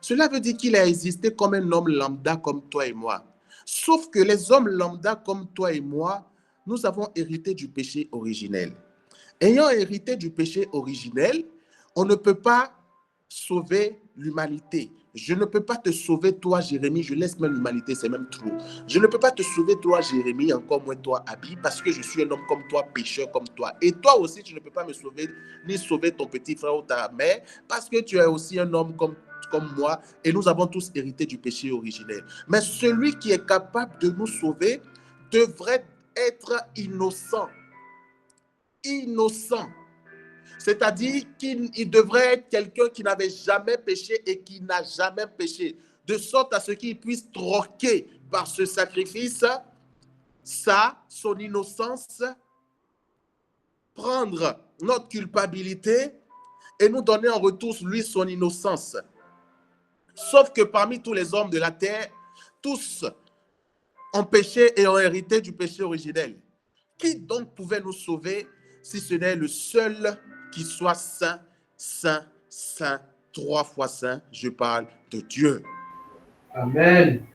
cela veut dire qu'il a existé comme un homme lambda comme toi et moi. Sauf que les hommes lambda comme toi et moi, nous avons hérité du péché originel. Ayant hérité du péché originel, on ne peut pas sauver l'humanité. Je ne peux pas te sauver, toi, Jérémie. Je laisse même l'humanité, c'est même trop. Je ne peux pas te sauver, toi, Jérémie, encore moins toi, Abi, parce que je suis un homme comme toi, pécheur comme toi. Et toi aussi, tu ne peux pas me sauver, ni sauver ton petit frère ou ta mère, parce que tu es aussi un homme comme moi. Et nous avons tous hérité du péché originel. Mais celui qui est capable de nous sauver devrait être innocent. Innocent. C'est-à-dire qu'il devrait être quelqu'un qui n'avait jamais péché et qui n'a jamais péché, de sorte à ce qu'il puisse troquer par ce sacrifice son innocence, prendre notre culpabilité et nous donner en retour, lui, son innocence. Sauf que parmi tous les hommes de la terre, tous ont péché et ont hérité du péché originel. Qui donc pouvait nous sauver si ce n'est le seul qui soit saint, saint, saint, 3 fois saint? Je parle de Dieu. Amen.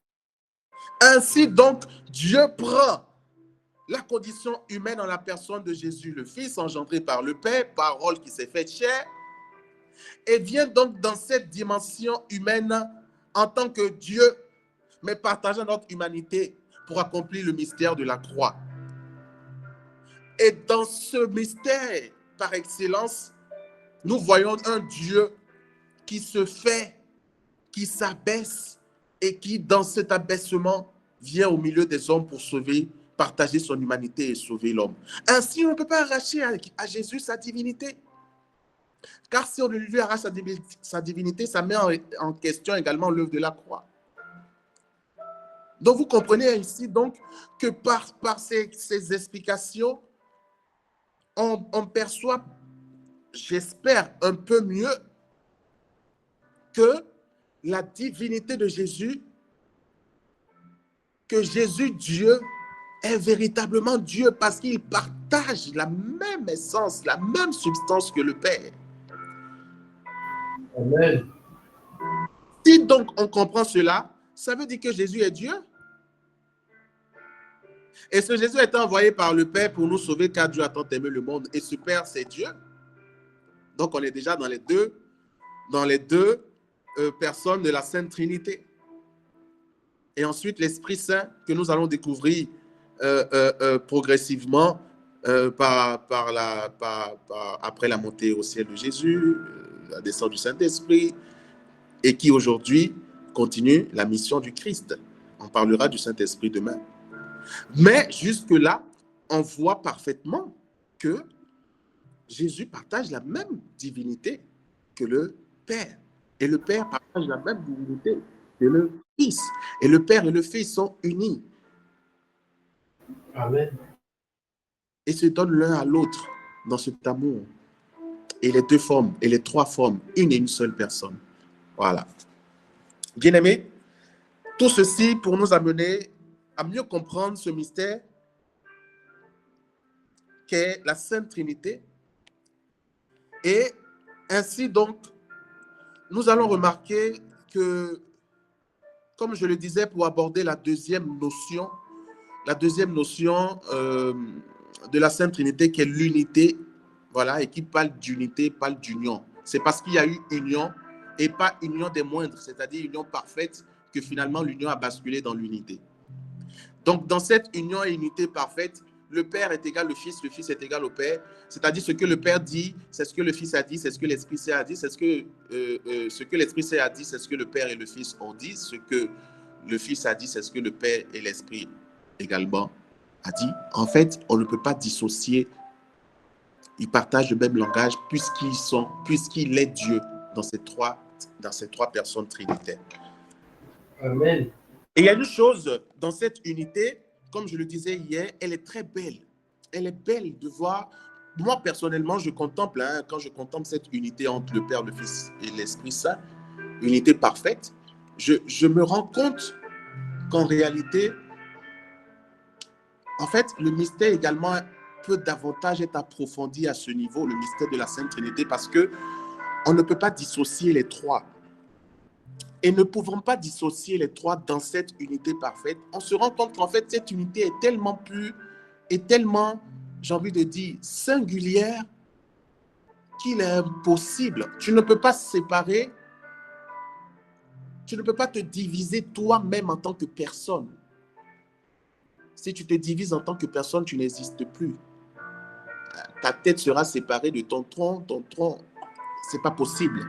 Ainsi donc, Dieu prend la condition humaine en la personne de Jésus, le Fils engendré par le Père, parole qui s'est faite chair, et vient donc dans cette dimension humaine en tant que Dieu, mais partageant notre humanité pour accomplir le mystère de la croix. Et dans ce mystère, par excellence, nous voyons un Dieu qui se fait, qui s'abaisse et qui, dans cet abaissement, vient au milieu des hommes pour sauver, partager son humanité et sauver l'homme. Ainsi, on ne peut pas arracher à Jésus sa divinité. Car si on lui arrache sa divinité, ça met en question également l'œuvre de la croix. Donc, vous comprenez ici donc que par ces explications, on perçoit, j'espère, un peu mieux que la divinité de Jésus, que Jésus, Dieu, est véritablement Dieu parce qu'il partage la même essence, la même substance que le Père. Amen. Si donc on comprend cela, ça veut dire que Jésus est Dieu. Et ce Jésus est envoyé par le Père pour nous sauver car Dieu a tant aimé le monde. Et ce Père, c'est Dieu. Donc on est déjà dans les deux personnes de la Sainte Trinité. Et ensuite, l'Esprit Saint que nous allons découvrir progressivement après la montée au ciel de Jésus, la descente du Saint-Esprit, et qui aujourd'hui continue la mission du Christ. On parlera du Saint-Esprit demain. Mais jusque-là, on voit parfaitement que Jésus partage la même divinité que le Père. Et le Père partage la même divinité que le Fils. Et le Père et le Fils sont unis Amen. et se donnent l'un à l'autre dans cet amour. Et les deux forment, et les trois forment une et une seule personne. Voilà. Bien-aimés, tout ceci pour nous amener à mieux comprendre ce mystère qu'est la Sainte Trinité. Et ainsi donc, nous allons remarquer que, comme je le disais, pour aborder la deuxième notion de la Sainte Trinité, qui est l'unité, voilà, et qui parle d'unité, parle d'union. C'est parce qu'il y a eu union et pas union des moindres, c'est-à-dire union parfaite, que finalement l'union a basculé dans l'unité. Donc, dans cette union et unité parfaite, le Père est égal au Fils est égal au Père. C'est-à-dire ce que le Père dit, c'est ce que le Fils a dit, c'est ce que l'Esprit Saint a dit, c'est ce que l'Esprit Saint a dit, c'est ce que le Père et le Fils ont dit, ce que le Fils a dit, c'est ce que le Père et l'Esprit également a dit. En fait, on ne peut pas dissocier. Ils partagent le même langage puisqu'il est Dieu dans ces trois personnes trinitaires. Amen. Et il y a une chose dans cette unité, comme je le disais hier, elle est très belle. Elle est belle de voir. Moi, personnellement, je contemple, quand je contemple cette unité entre le Père, le Fils et l'Esprit Saint, unité parfaite, je me rends compte qu'en réalité, en fait, le mystère également peut davantage être approfondi à ce niveau, le mystère de la Sainte Trinité, parce que on ne peut pas dissocier les trois. Et ne pouvons pas dissocier les trois dans cette unité parfaite, on se rend compte qu'en fait, cette unité est tellement pure et tellement, j'ai envie de dire, singulière qu'il est impossible. Tu ne peux pas séparer, tu ne peux pas te diviser toi-même en tant que personne. Si tu te divises en tant que personne, tu n'existes plus. Ta tête sera séparée de ton tronc, c'est pas possible.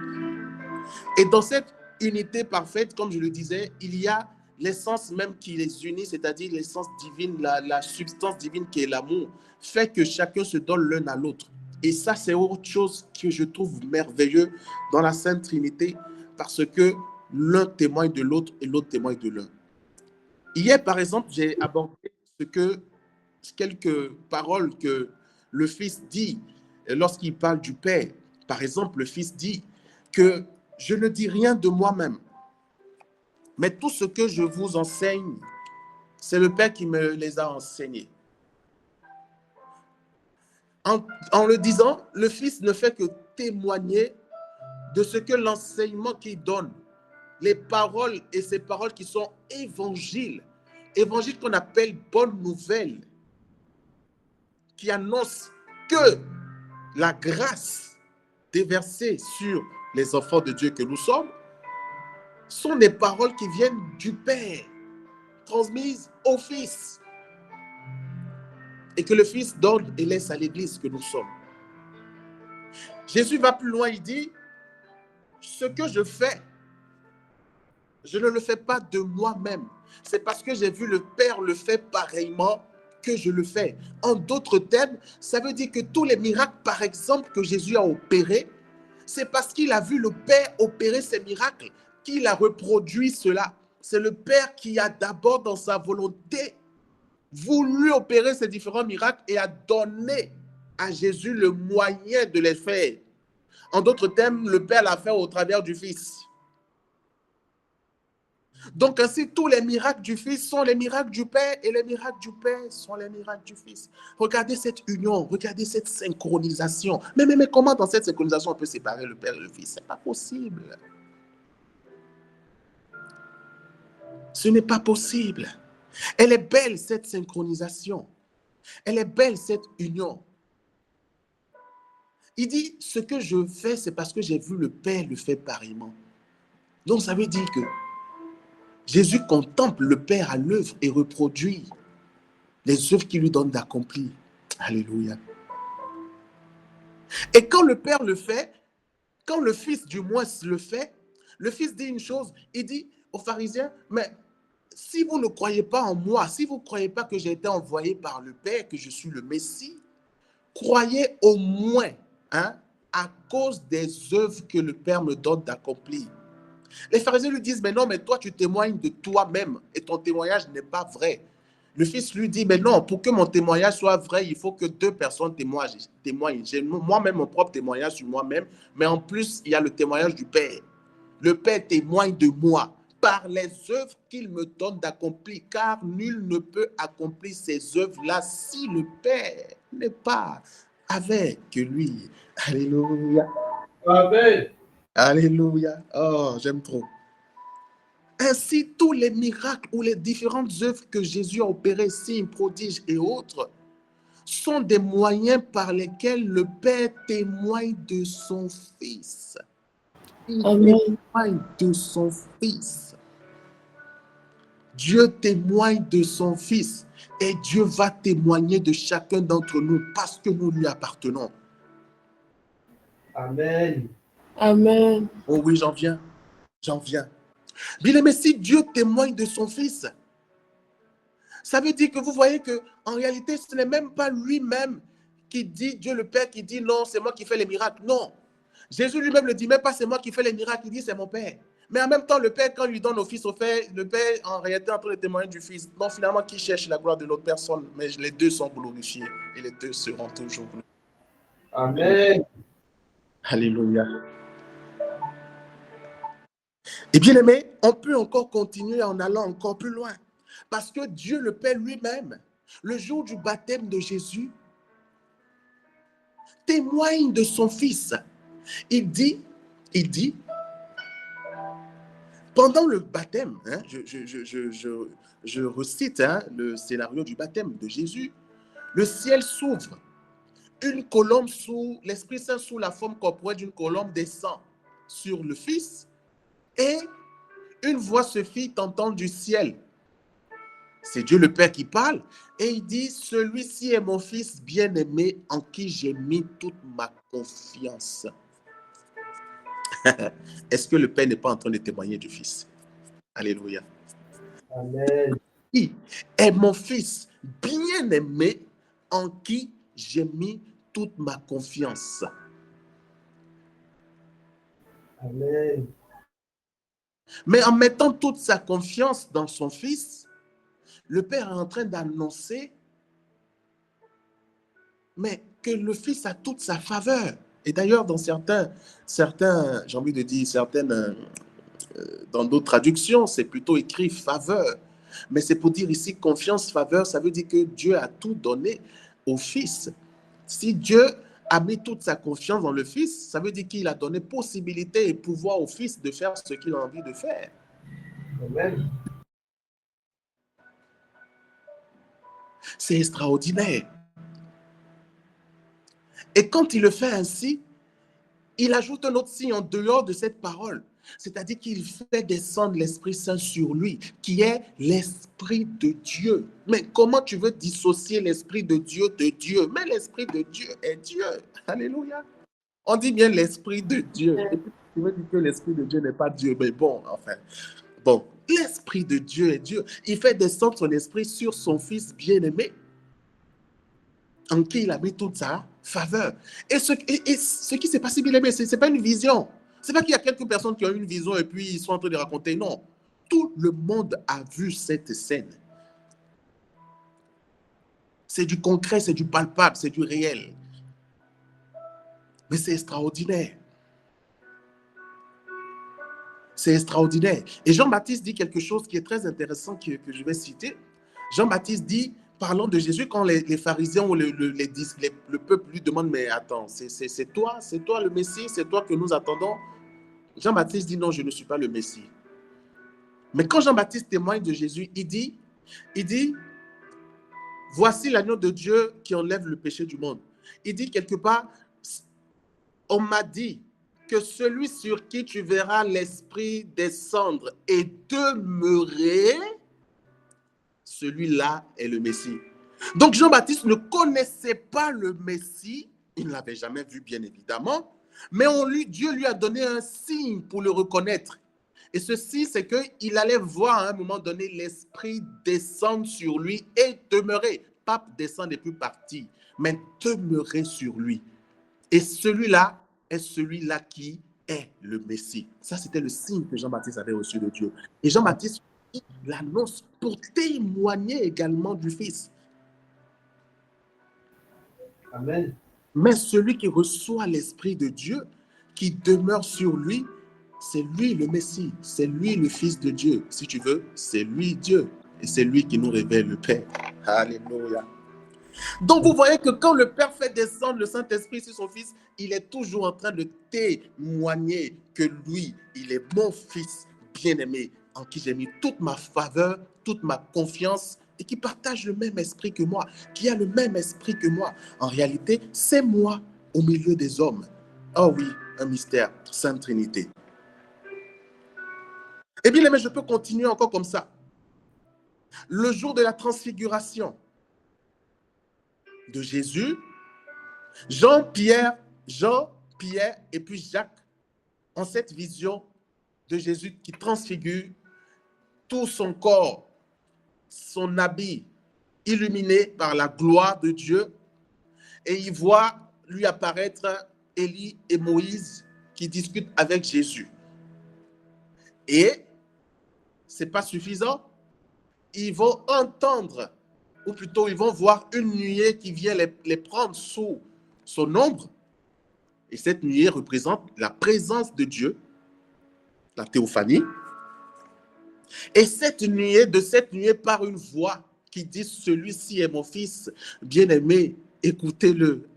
Et dans cette unité parfaite, comme je le disais, il y a l'essence même qui les unit, c'est-à-dire l'essence divine, la substance divine qui est l'amour, fait que chacun se donne l'un à l'autre. Et ça, c'est autre chose que je trouve merveilleux dans la Sainte Trinité, parce que l'un témoigne de l'autre et l'autre témoigne de l'un. Hier, par exemple, j'ai abordé quelques paroles que le Fils dit lorsqu'il parle du Père. Par exemple, le Fils dit que je ne dis rien de moi-même, mais tout ce que je vous enseigne, c'est le Père qui me les a enseignés. En le disant, le Fils ne fait que témoigner de ce que l'enseignement qu'il donne, les paroles et ces paroles qui sont évangiles qu'on appelle bonne nouvelle, qui annonce que la grâce déversée sur les enfants de Dieu que nous sommes sont des paroles qui viennent du Père, transmises au Fils, et que le Fils donne et laisse à l'Église que nous sommes. Jésus va plus loin, il dit, ce que je fais, je ne le fais pas de moi-même. C'est parce que j'ai vu le Père le faire pareillement que je le fais. En d'autres termes, ça veut dire que tous les miracles, par exemple, que Jésus a opérés, c'est parce qu'il a vu le Père opérer ces miracles qu'il a reproduit cela. C'est le Père qui a d'abord, dans sa volonté, voulu opérer ces différents miracles et a donné à Jésus le moyen de les faire. En d'autres termes, le Père l'a fait au travers du Fils. Donc ainsi, tous les miracles du Fils sont les miracles du Père et les miracles du Père sont les miracles du Fils. Regardez cette union, regardez cette synchronisation. Mais comment dans cette synchronisation on peut séparer le Père et le Fils? Ce n'est pas possible. Ce n'est pas possible. Elle est belle cette synchronisation. Elle est belle cette union. Il dit, ce que je fais, c'est parce que j'ai vu le Père le faire pareillement. Donc ça veut dire que Jésus contemple le Père à l'œuvre et reproduit les œuvres qu'il lui donne d'accomplir. Alléluia. Et quand le Père le fait, quand le Fils du moins le fait, le Fils dit une chose, il dit aux pharisiens, mais si vous ne croyez pas en moi, si vous ne croyez pas que j'ai été envoyé par le Père, que je suis le Messie, croyez au moins à cause des œuvres que le Père me donne d'accomplir. Les pharisiens lui disent, mais non, mais toi, tu témoignes de toi-même et ton témoignage n'est pas vrai. Le fils lui dit, mais non, pour que mon témoignage soit vrai, il faut que deux personnes témoignent. J'ai moi-même mon propre témoignage sur moi-même, mais en plus, il y a le témoignage du Père. Le Père témoigne de moi par les œuvres qu'il me donne d'accomplir, car nul ne peut accomplir ces œuvres-là si le Père n'est pas avec lui. Alléluia. Amen. Alléluia. Oh, j'aime trop. Ainsi, tous les miracles ou les différentes œuvres que Jésus a opérées, signes, prodiges et autres, sont des moyens par lesquels le Père témoigne de son Fils. Il Amen. témoigne de son Fils. Dieu témoigne de son Fils et Dieu va témoigner de chacun d'entre nous parce que nous lui appartenons. Amen. Amen. Oh oui, j'en viens. Bien aimé, si Dieu témoigne de son Fils, ça veut dire que vous voyez que en réalité, ce n'est même pas lui-même qui dit, Dieu le Père qui dit non, c'est moi qui fais les miracles. Non. Jésus lui-même ne dit même pas c'est moi qui fais les miracles, il dit c'est mon Père. Mais en même temps, le Père, quand il lui donne au Fils, le Père en réalité est en train de témoigner du Fils. Donc finalement, qui cherche la gloire de l'autre personne, mais les deux sont glorifiés et les deux seront toujours glorifiés. Amen. Alléluia. Et bien aimé, on peut encore continuer en allant encore plus loin. Parce que Dieu le Père lui-même, le jour du baptême de Jésus, témoigne de son Fils. Il dit, pendant le baptême, hein, je recite le scénario du baptême de Jésus, le ciel s'ouvre, une colombe sous l'Esprit Saint sous la forme corporelle d'une colombe descend sur le Fils et une voix se fit entendre du ciel. C'est Dieu le Père qui parle et il dit, celui-ci est mon Fils bien-aimé en qui j'ai mis toute ma confiance. Est-ce que le Père n'est pas en train de témoigner du Fils? Alléluia. Amen. Qui est mon Fils bien-aimé en qui j'ai mis toute ma confiance? Amen. Mais en mettant toute sa confiance dans son Fils, le Père est en train d'annoncer mais que le Fils a toute sa faveur. Et d'ailleurs, dans certains, j'ai envie de dire, dans d'autres traductions, c'est plutôt écrit faveur. Mais c'est pour dire ici confiance, faveur, ça veut dire que Dieu a tout donné au Fils. Si Dieu a mis toute sa confiance dans le Fils, ça veut dire qu'il a donné possibilité et pouvoir au Fils de faire ce qu'il a envie de faire. Amen. C'est extraordinaire. Et quand il le fait ainsi, il ajoute un autre signe en dehors de cette parole. C'est-à-dire qu'il fait descendre l'Esprit Saint sur lui, qui est l'Esprit de Dieu. Mais comment tu veux dissocier l'Esprit de Dieu de Dieu? Mais l'Esprit de Dieu est Dieu. Alléluia. On dit bien l'Esprit de Dieu. Et puis tu veux dire que l'Esprit de Dieu n'est pas Dieu. Mais bon, enfin. Bon, l'Esprit de Dieu est Dieu. Il fait descendre son Esprit sur son Fils bien-aimé, en qui il a mis toute sa faveur. Et ce qui s'est passé, bien aimé, ce n'est pas une vision. Ce n'est pas qu'il y a quelques personnes qui ont eu une vision et puis ils sont en train de raconter. Non. Tout le monde a vu cette scène. C'est du concret, c'est du palpable, c'est du réel. Mais c'est extraordinaire. C'est extraordinaire. Et Jean-Baptiste dit quelque chose qui est très intéressant que je vais citer. Jean-Baptiste dit, parlant de Jésus, quand les pharisiens ou le peuple lui demandent, mais attends, c'est toi le Messie, c'est toi que nous attendons. Jean-Baptiste dit, non, je ne suis pas le Messie. Mais quand Jean-Baptiste témoigne de Jésus, il dit, voici l'agneau de Dieu qui enlève le péché du monde. Il dit quelque part, on m'a dit que celui sur qui tu verras l'Esprit descendre et demeurer, celui-là est le Messie. Donc Jean-Baptiste ne connaissait pas le Messie, il ne l'avait jamais vu bien évidemment, mais Dieu lui a donné un signe pour le reconnaître. Et ceci, c'est qu'il allait voir à un moment donné l'Esprit descendre sur lui et demeurer. Pas descendre et puis partir, mais demeurer sur lui. Et celui-là est celui-là qui est le Messie. Ça, c'était le signe que Jean-Baptiste avait reçu de Dieu. Et Jean-Baptiste l'annonce pour témoigner également du Fils. Amen. Mais celui qui reçoit l'Esprit de Dieu, qui demeure sur lui, c'est lui le Messie, c'est lui le Fils de Dieu. Si tu veux, c'est lui Dieu. Et c'est lui qui nous révèle le Père. Alléluia. Donc vous voyez que quand le Père fait descendre le Saint-Esprit sur son Fils, il est toujours en train de témoigner que lui, il est mon Fils bien-aimé, en qui j'ai mis toute ma faveur, toute ma confiance, et qui partage le même esprit que moi, qui a le même esprit que moi. En réalité, c'est moi au milieu des hommes. Oh oui, un mystère, Sainte Trinité. Eh bien, mais je peux continuer encore comme ça. Le jour de la transfiguration de Jésus, Jean-Pierre et puis Jacques ont cette vision de Jésus qui transfigure tout son corps, son habit illuminé par la gloire de Dieu, et ils voient lui apparaître Élie et Moïse qui discutent avec Jésus. Et ce n'est pas suffisant, ils vont entendre, ou plutôt ils vont voir une nuée qui vient les prendre sous son ombre. Et cette nuée représente la présence de Dieu, la théophanie. Et de cette nuée part une voix qui dit, celui-ci est mon fils bien-aimé, écoutez-le.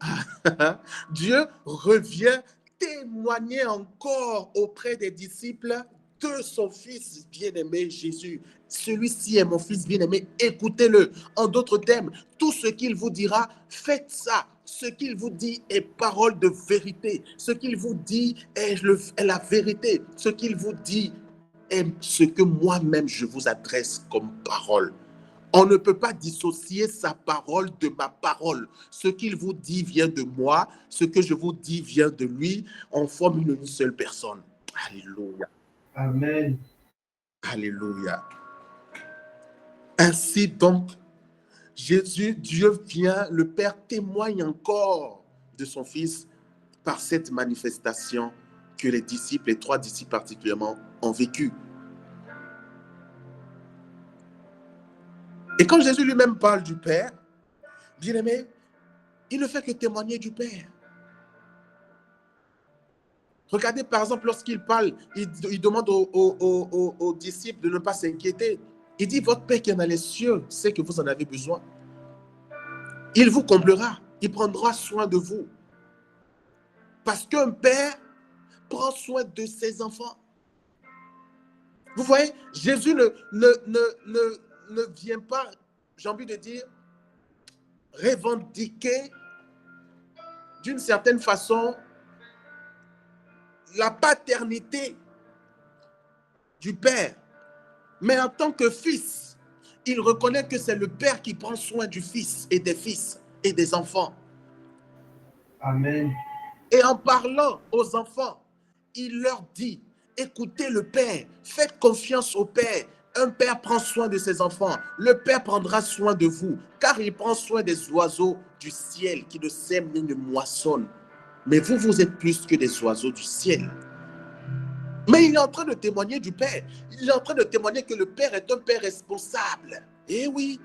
Dieu revient témoigner encore auprès des disciples de son fils bien-aimé Jésus. Celui-ci est mon fils bien-aimé, écoutez-le. En d'autres termes, tout ce qu'il vous dira, faites ça. Ce qu'il vous dit est parole de vérité. Ce qu'il vous dit est la vérité. Ce qu'il vous dit est ce que moi-même je vous adresse comme parole. On ne peut pas dissocier sa parole de ma parole. Ce qu'il vous dit vient de moi, ce que je vous dis vient de lui. On forme une seule personne. Alléluia. Amen. Alléluia. Ainsi donc, Jésus, Dieu vient, le Père témoigne encore de son Fils par cette manifestation que les disciples, les 3 disciples particulièrement, ont vécu. Et quand Jésus lui-même parle du Père, bien-aimé, il ne fait que témoigner du Père. Regardez par exemple lorsqu'il parle, il demande aux disciples de ne pas s'inquiéter. Il dit, votre Père qui est dans les cieux sait que vous en avez besoin. Il vous comblera, il prendra soin de vous. Parce qu'un père prend soin de ses enfants. Vous voyez, Jésus ne vient pas, j'ai envie de dire, revendiquer d'une certaine façon la paternité du Père. Mais en tant que fils, il reconnaît que c'est le Père qui prend soin du fils et des enfants. Amen. Et en parlant aux enfants, il leur dit, écoutez le Père, faites confiance au Père. Un père prend soin de ses enfants. Le Père prendra soin de vous, car il prend soin des oiseaux du ciel qui ne sèment ni ne moissonnent. Mais vous, vous êtes plus que des oiseaux du ciel. Mais il est en train de témoigner du Père. Il est en train de témoigner que le Père est un Père responsable. Eh oui.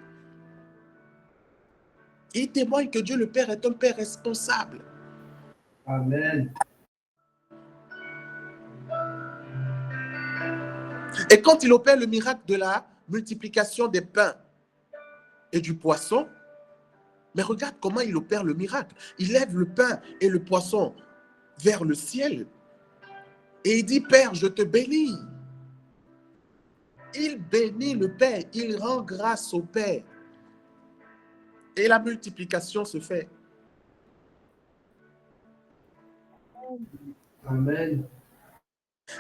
Il témoigne que Dieu le Père est un Père responsable. Amen. Et quand il opère le miracle de la multiplication des pains et du poisson, mais regarde comment il opère le miracle. Il lève le pain et le poisson vers le ciel. Et il dit, Père, je te bénis. Il bénit le Père, il rend grâce au Père. Et la multiplication se fait. Amen.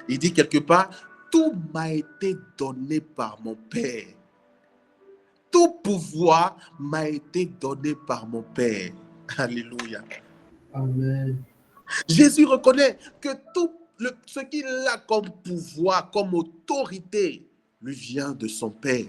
Il dit quelque part, tout m'a été donné par mon Père. Tout pouvoir m'a été donné par mon Père. Alléluia. Amen. Jésus reconnaît que tout ce qu'il a comme pouvoir, comme autorité, lui vient de son Père.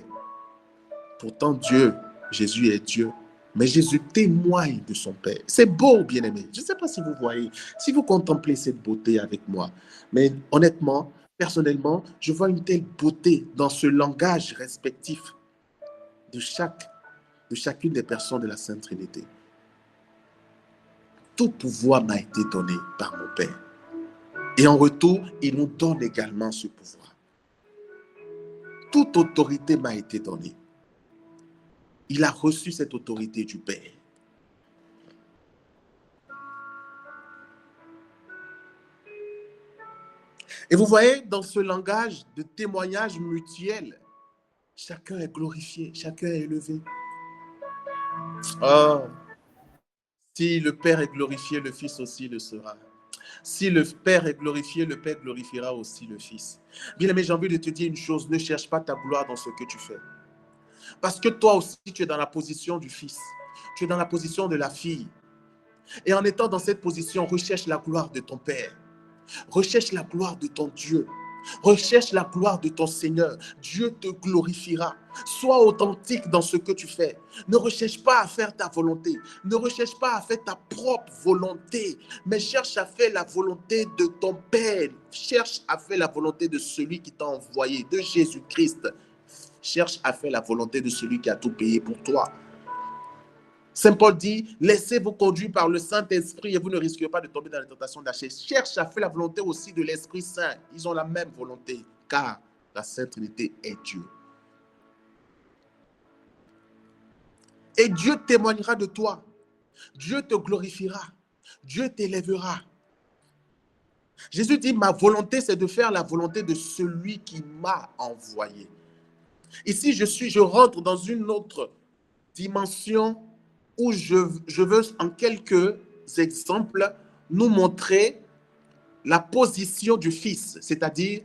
Pourtant, Dieu, Jésus est Dieu, Mais Jésus témoigne de son Père. C'est beau, bien-aimé. Je ne sais pas si vous voyez, si vous contemplez cette beauté avec moi. Mais honnêtement, personnellement, je vois une telle beauté dans ce langage respectif de chacune des personnes de la Sainte Trinité. Tout pouvoir m'a été donné par mon Père. Et en retour, il nous donne également ce pouvoir. Toute autorité m'a été donnée. Il a reçu cette autorité du Père. Et vous voyez, dans ce langage de témoignage mutuel, chacun est glorifié, chacun est élevé. Oh, si le Père est glorifié, le Fils aussi le sera. Si le Père est glorifié, le Père glorifiera aussi le Fils. Bien-aimé, j'ai envie de te dire une chose, ne cherche pas ta gloire dans ce que tu fais. Parce que toi aussi, tu es dans la position du Fils. Tu es dans la position de la fille. Et en étant dans cette position, recherche la gloire de ton Père. Recherche la gloire de ton Dieu. Recherche la gloire de ton Seigneur. Dieu te glorifiera. Sois authentique dans ce que tu fais. Ne recherche pas à faire ta volonté. Ne recherche pas à faire ta propre volonté. Mais cherche à faire la volonté de ton Père. Cherche à faire la volonté de celui qui t'a envoyé, de Jésus-Christ. Cherche à faire la volonté de celui qui a tout payé pour toi. Saint Paul dit, laissez-vous conduire par le Saint-Esprit et vous ne risquerez pas de tomber dans la tentation d'acheter. Cherche à faire la volonté aussi de l'Esprit Saint. Ils ont la même volonté, car la Sainte Trinité est Dieu. Et Dieu témoignera de toi. Dieu te glorifiera. Dieu t'élèvera. Jésus dit, ma volonté, c'est de faire la volonté de celui qui m'a envoyé. Ici, je rentre dans une autre dimension où je veux en quelques exemples nous montrer la position du Fils, c'est-à-dire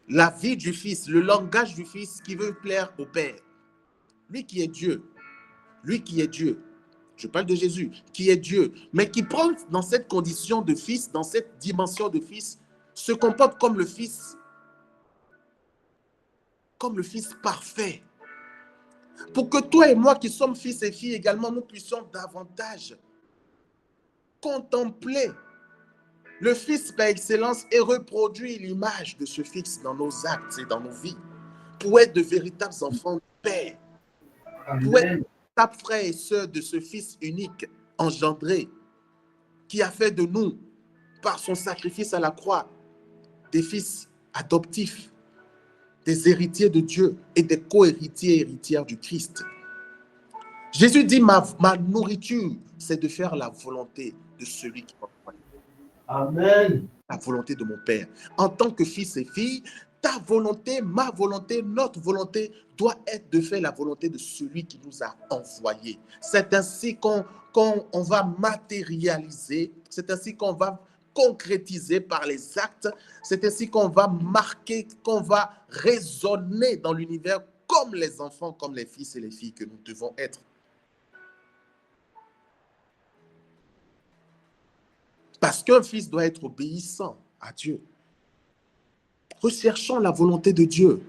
la vie du Fils, le langage du Fils qui veut plaire au Père. Lui qui est Dieu, je parle de Jésus, qui est Dieu, mais qui prend dans cette condition de Fils, dans cette dimension de Fils, se comporte comme le Fils parfait. Pour que toi et moi qui sommes fils et filles également, nous puissions davantage contempler le Fils par excellence et reproduire l'image de ce Fils dans nos actes et dans nos vies, pour être de véritables enfants du Père, pour être de véritables frères et sœurs de ce Fils unique, engendré, qui a fait de nous, par son sacrifice à la croix, des fils adoptifs, des héritiers de Dieu et des co-héritiers et héritières du Christ. Jésus dit, ma nourriture, c'est de faire la volonté de celui qui m'a envoyé. Amen. La volonté de mon Père. En tant que fils et fille, ta volonté, ma volonté, notre volonté doit être de faire la volonté de celui qui nous a envoyés. C'est ainsi qu'on va matérialiser, c'est ainsi qu'on va concrétiser par les actes, c'est ainsi qu'on va marquer, qu'on va résonner dans l'univers comme les enfants, comme les fils et les filles que nous devons être. Parce qu'un fils doit être obéissant à Dieu. Recherchons la volonté de Dieu.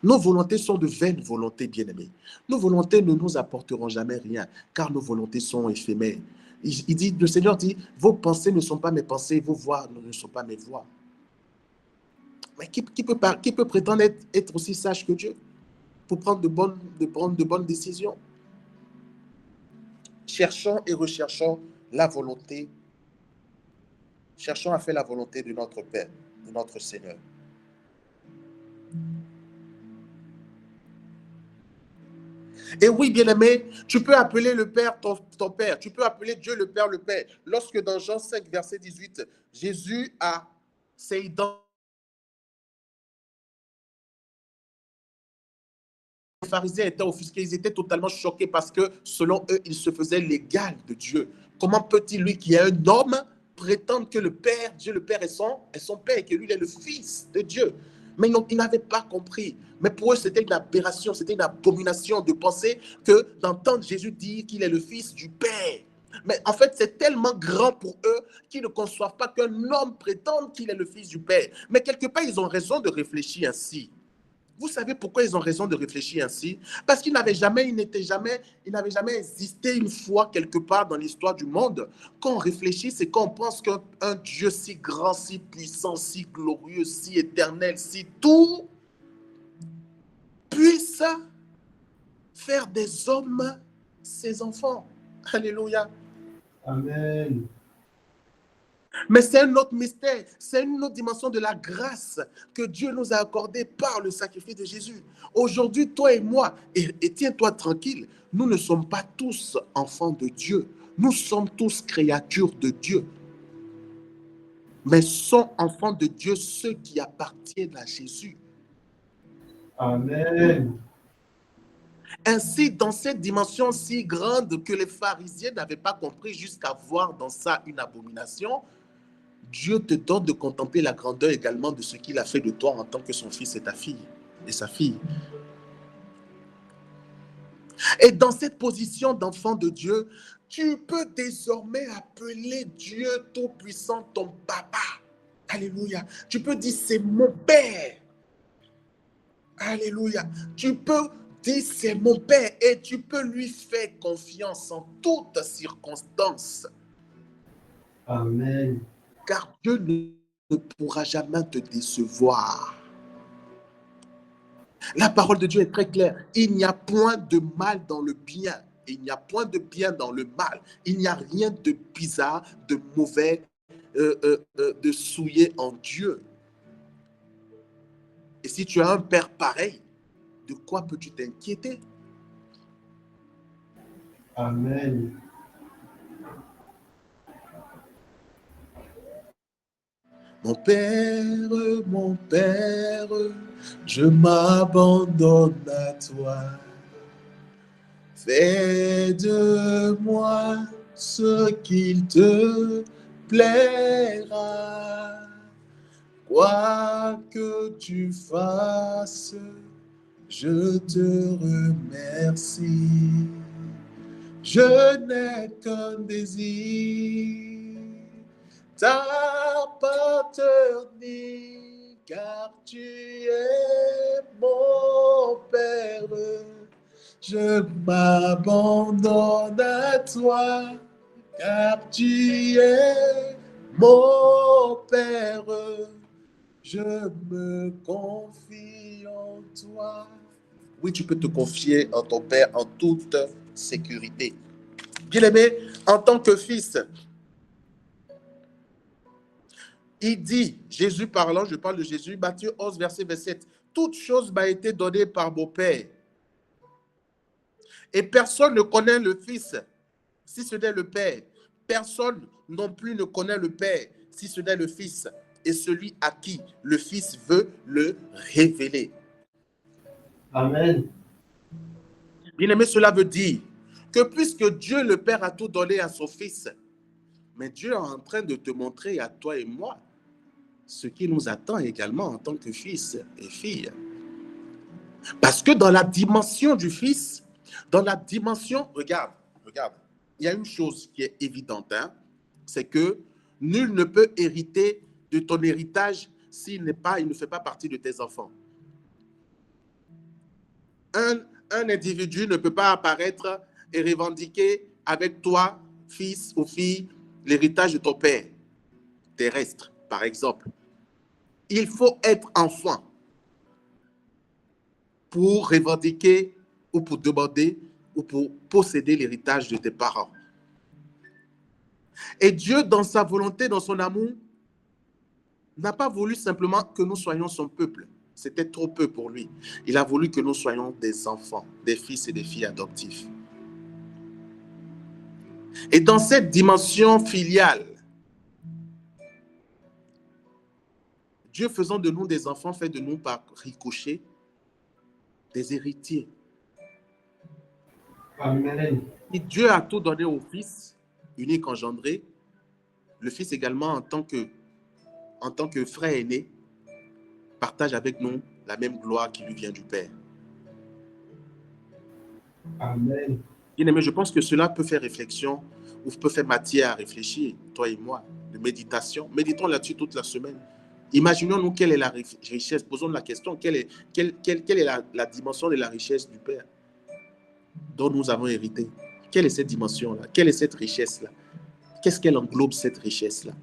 Nos volontés sont de vaines volontés, bien-aimées. Nos volontés ne nous apporteront jamais rien, car nos volontés sont éphémères. Le Seigneur dit, vos pensées ne sont pas mes pensées, vos voix ne sont pas mes voix. Mais qui peut prétendre être aussi sage que Dieu pour prendre de bonnes décisions? Cherchons et recherchons la volonté. Cherchons à faire la volonté de notre Père, de notre Seigneur. Et oui, bien-aimé, tu peux appeler le Père ton Père. Tu peux appeler Dieu le Père le Père. Lorsque dans Jean 5, verset 18, Jésus s'est identifié. Les pharisiens étaient offusqués, ils étaient totalement choqués parce que, selon eux, il se faisait l'égal de Dieu. Comment peut-il, lui qui est un homme, prétendre que le Père, Dieu le Père est son Père et que lui, il est le Fils de Dieu? Mais non, ils n'avaient pas compris. Mais pour eux, c'était une aberration, c'était une abomination de penser que d'entendre Jésus dire qu'il est le Fils du Père. Mais en fait, c'est tellement grand pour eux qu'ils ne conçoivent pas qu'un homme prétende qu'il est le Fils du Père. Mais quelque part, ils ont raison de réfléchir ainsi. Vous savez pourquoi ils ont raison de réfléchir ainsi? Parce qu'il n'avait jamais existé une fois quelque part dans l'histoire du monde. Quand on réfléchit, c'est quand on pense qu'un Dieu si grand, si puissant, si glorieux, si éternel, si tout, puisse faire des hommes ses enfants. Alléluia. Amen. Mais c'est un autre mystère, c'est une autre dimension de la grâce que Dieu nous a accordée par le sacrifice de Jésus. Aujourd'hui, toi et moi, et tiens-toi tranquille, nous ne sommes pas tous enfants de Dieu. Nous sommes tous créatures de Dieu. Mais sont enfants de Dieu ceux qui appartiennent à Jésus. Amen. Ainsi, dans cette dimension si grande que les pharisiens n'avaient pas compris jusqu'à voir dans ça une abomination, Dieu te donne de contempler la grandeur également de ce qu'il a fait de toi en tant que son fils et ta fille, et sa fille. Et dans cette position d'enfant de Dieu, tu peux désormais appeler Dieu Tout-Puissant ton papa. Alléluia. Tu peux dire c'est mon père. Alléluia. Tu peux dire c'est mon père et tu peux lui faire confiance en toutes circonstances. Amen. Car Dieu ne pourra jamais te décevoir. La parole de Dieu est très claire. Il n'y a point de mal dans le bien. Il n'y a point de bien dans le mal. Il n'y a rien de bizarre, de mauvais, de souillé en Dieu. Et si tu as un père pareil, de quoi peux-tu t'inquiéter? Amen. Mon Père, je m'abandonne à toi. Fais de moi ce qu'il te plaira. Quoi que tu fasses, je te remercie. Je n'ai qu'un désir, t'appartenir, car tu es mon Père. Je m'abandonne à toi, car tu es mon Père. Je me confie en toi. Oui, tu peux te confier en ton Père en toute sécurité. Bien-aimé, en tant que fils, il dit, Jésus parlant, je parle de Jésus, Matthieu 11, verset 27, « Toute chose m'a été donnée par mon Père. Et personne ne connaît le Fils, si ce n'est le Père. Personne non plus ne connaît le Père, si ce n'est le Fils, et celui à qui le Fils veut le révéler. » Amen. Bien-aimé, cela veut dire que puisque Dieu le Père a tout donné à son Fils, mais Dieu est en train de te montrer à toi et moi ce qui nous attend également en tant que fils et filles. Parce que dans la dimension du Fils, dans la dimension, regarde, il y a une chose qui est évidente, hein, c'est que nul ne peut hériter de ton héritage il ne fait pas partie de tes enfants. Un individu ne peut pas apparaître et revendiquer avec toi, fils ou fille, l'héritage de ton père terrestre, par exemple. Il faut être enfant pour revendiquer ou pour demander ou pour posséder l'héritage de tes parents. Et Dieu, dans sa volonté, dans son amour, n'a pas voulu simplement que nous soyons son peuple. C'était trop peu pour lui. Il a voulu que nous soyons des enfants, des fils et des filles adoptifs. Et dans cette dimension filiale, Dieu faisant de nous des enfants, fait de nous par ricochet des héritiers. Amen. Et Dieu a tout donné au Fils, unique engendré. Le Fils également, en tant que frère aîné, partage avec nous la même gloire qui lui vient du Père. Amen. Bien-aimé, je pense que cela peut faire réflexion ou peut faire matière à réfléchir, toi et moi, de méditation. Méditons là-dessus toute la semaine. Imaginons-nous quelle est la richesse. Posons-nous la question, quelle est la dimension de la richesse du Père dont nous avons hérité? Quelle est cette dimension-là? Quelle est cette richesse-là? Qu'est-ce qu'elle englobe, cette richesse-là?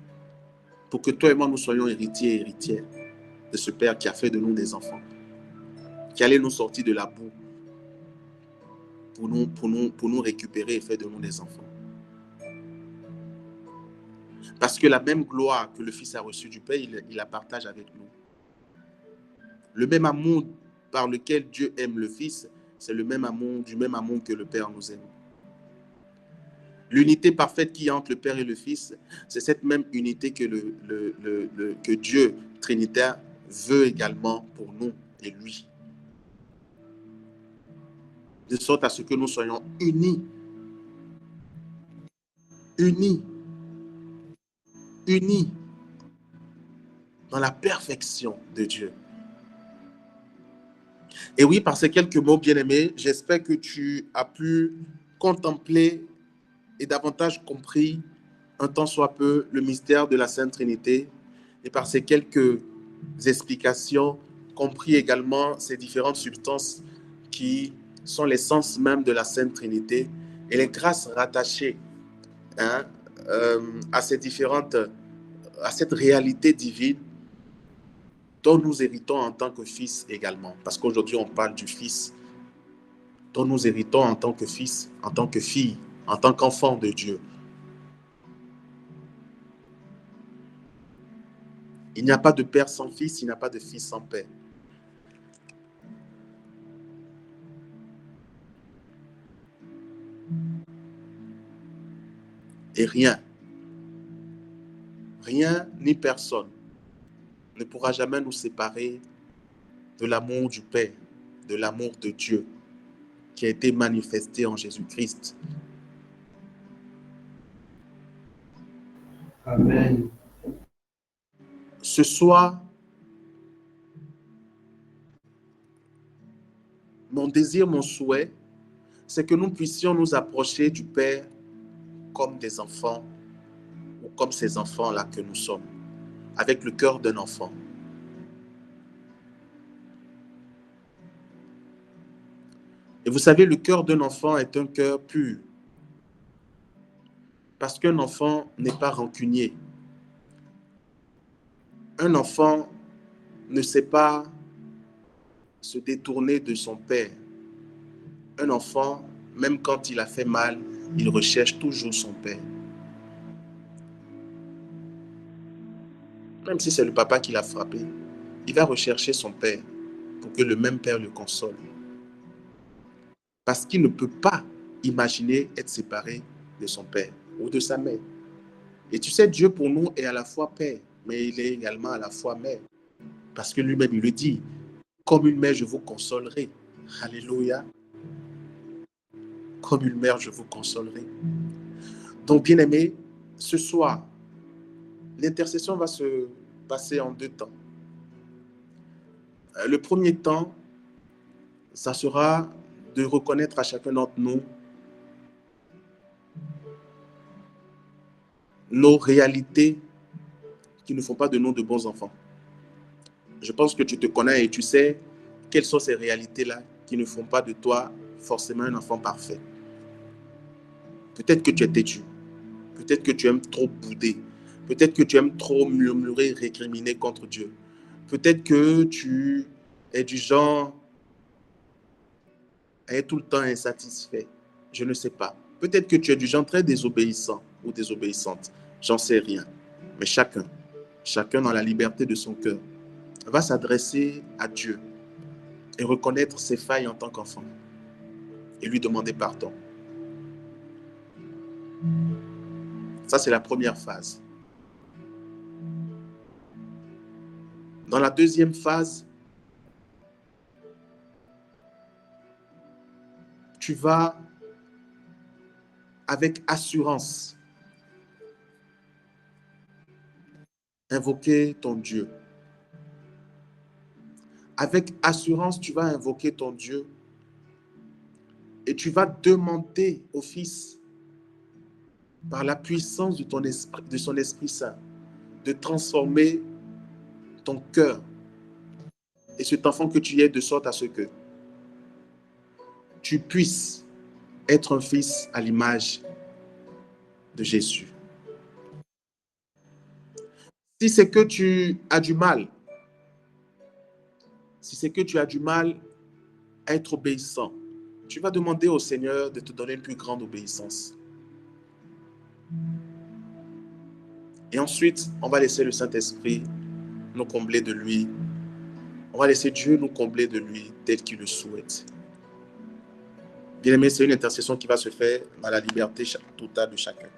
Pour que toi et moi, nous soyons héritiers et héritières de ce Père qui a fait de nous des enfants, qui allait nous sortir de la boue pour nous récupérer et faire de nous des enfants. Parce que la même gloire que le Fils a reçue du Père, il la partage avec nous. Le même amour par lequel Dieu aime le Fils, c'est le même amour, du même amour que le Père nous aime. L'unité parfaite qui est entre le Père et le Fils, c'est cette même unité que Dieu Trinitaire veut également pour nous et lui. De sorte à ce que nous soyons unis. Unis. Unis dans la perfection de Dieu. Et oui, par ces quelques mots, bien-aimés, j'espère que tu as pu contempler et davantage compris, un tant soit peu, le mystère de la Sainte Trinité. Et par ces quelques explications, compris également ces différentes substances qui sont l'essence même de la Sainte Trinité et les grâces rattachées à cette réalité divine dont nous héritons en tant que fils également. Parce qu'aujourd'hui, on parle du Fils, dont nous héritons en tant que fils, en tant que fille, en tant qu'enfant de Dieu. Il n'y a pas de père sans fils, il n'y a pas de fils sans père. Et rien ni personne ne pourra jamais nous séparer de l'amour du Père, de l'amour de Dieu qui a été manifesté en Jésus-Christ. Amen. Ce soir, mon désir, mon souhait, c'est que nous puissions nous approcher du Père comme des enfants ou comme ces enfants-là que nous sommes, avec le cœur d'un enfant. Et vous savez, le cœur d'un enfant est un cœur pur. Parce qu'un enfant n'est pas rancunier. Un enfant ne sait pas se détourner de son père. Un enfant, même quand il a fait mal, il recherche toujours son père. Même si c'est le papa qui l'a frappé, il va rechercher son père pour que le même père le console. Parce qu'il ne peut pas imaginer être séparé de son père ou de sa mère. Et tu sais, Dieu pour nous est à la fois père, mais il est également à la fois mère. Parce que lui-même, il le dit, comme une mère, je vous consolerai. Alléluia. Comme une mère, je vous consolerai. Donc, bien-aimés, ce soir, l'intercession va se passer en 2 temps. Le premier temps, ça sera de reconnaître à chacun d'entre nous nos réalités qui ne font pas de nous de bons enfants. Je pense que tu te connais et tu sais quelles sont ces réalités-là qui ne font pas de toi forcément un enfant parfait. Peut-être que tu es têtu. Peut-être que tu aimes trop bouder. Peut-être que tu aimes trop murmurer, récriminer contre Dieu. Peut-être que tu es du genre à être tout le temps insatisfait. Je ne sais pas. Peut-être que tu es du genre très désobéissant ou désobéissante. J'en sais rien. Mais chacun dans la liberté de son cœur, va s'adresser à Dieu et reconnaître ses failles en tant qu'enfant et lui demander pardon. Ça, c'est la première phase. Dans la deuxième phase, tu vas avec assurance invoquer ton Dieu. Avec assurance, tu vas invoquer ton Dieu et tu vas demander au Fils, par la puissance de son Esprit Saint, de transformer ton cœur et cet enfant que tu es, de sorte à ce que tu puisses être un fils à l'image de Jésus. Si c'est que tu as du mal, si c'est que tu as du mal à être obéissant, tu vas demander au Seigneur de te donner une plus grande obéissance. Et ensuite, on va laisser le Saint-Esprit nous combler de lui. On va laisser Dieu nous combler de lui tel qu'il le souhaite. Bien aimé, c'est une intercession qui va se faire à la liberté totale de chacun.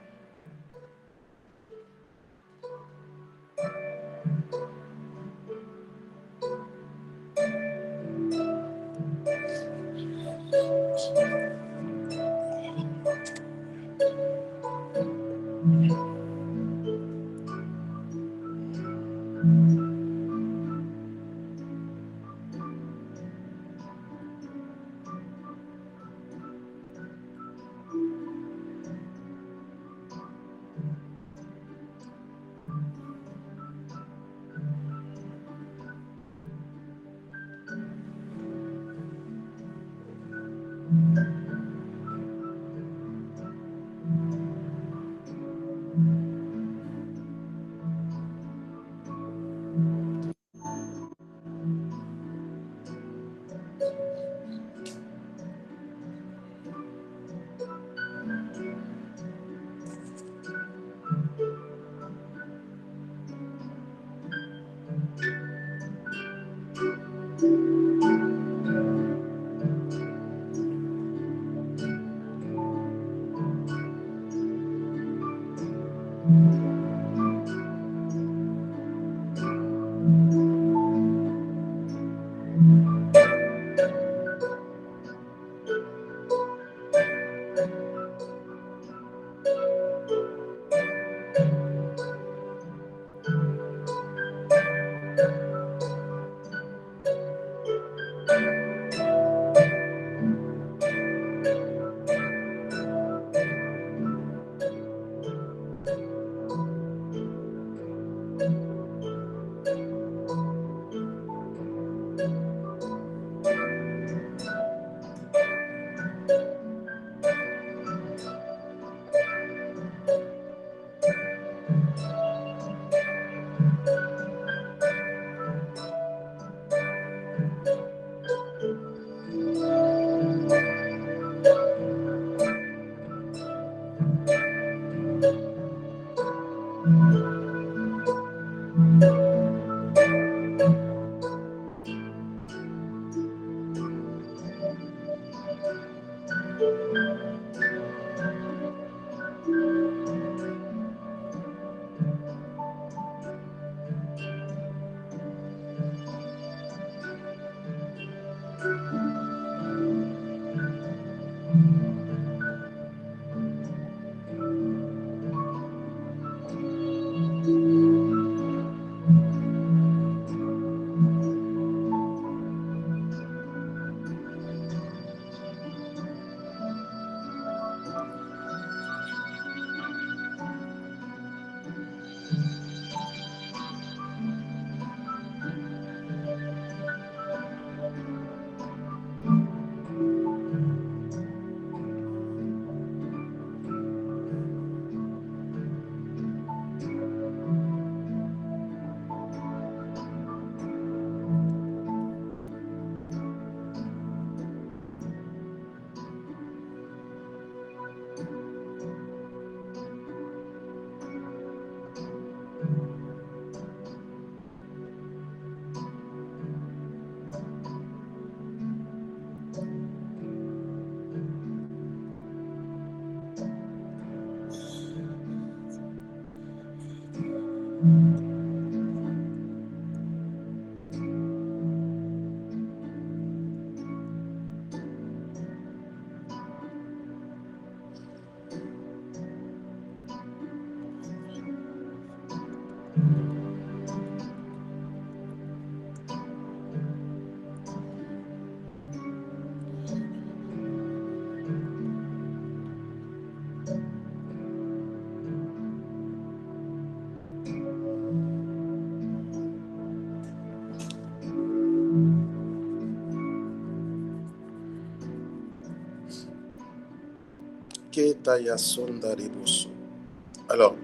Alors,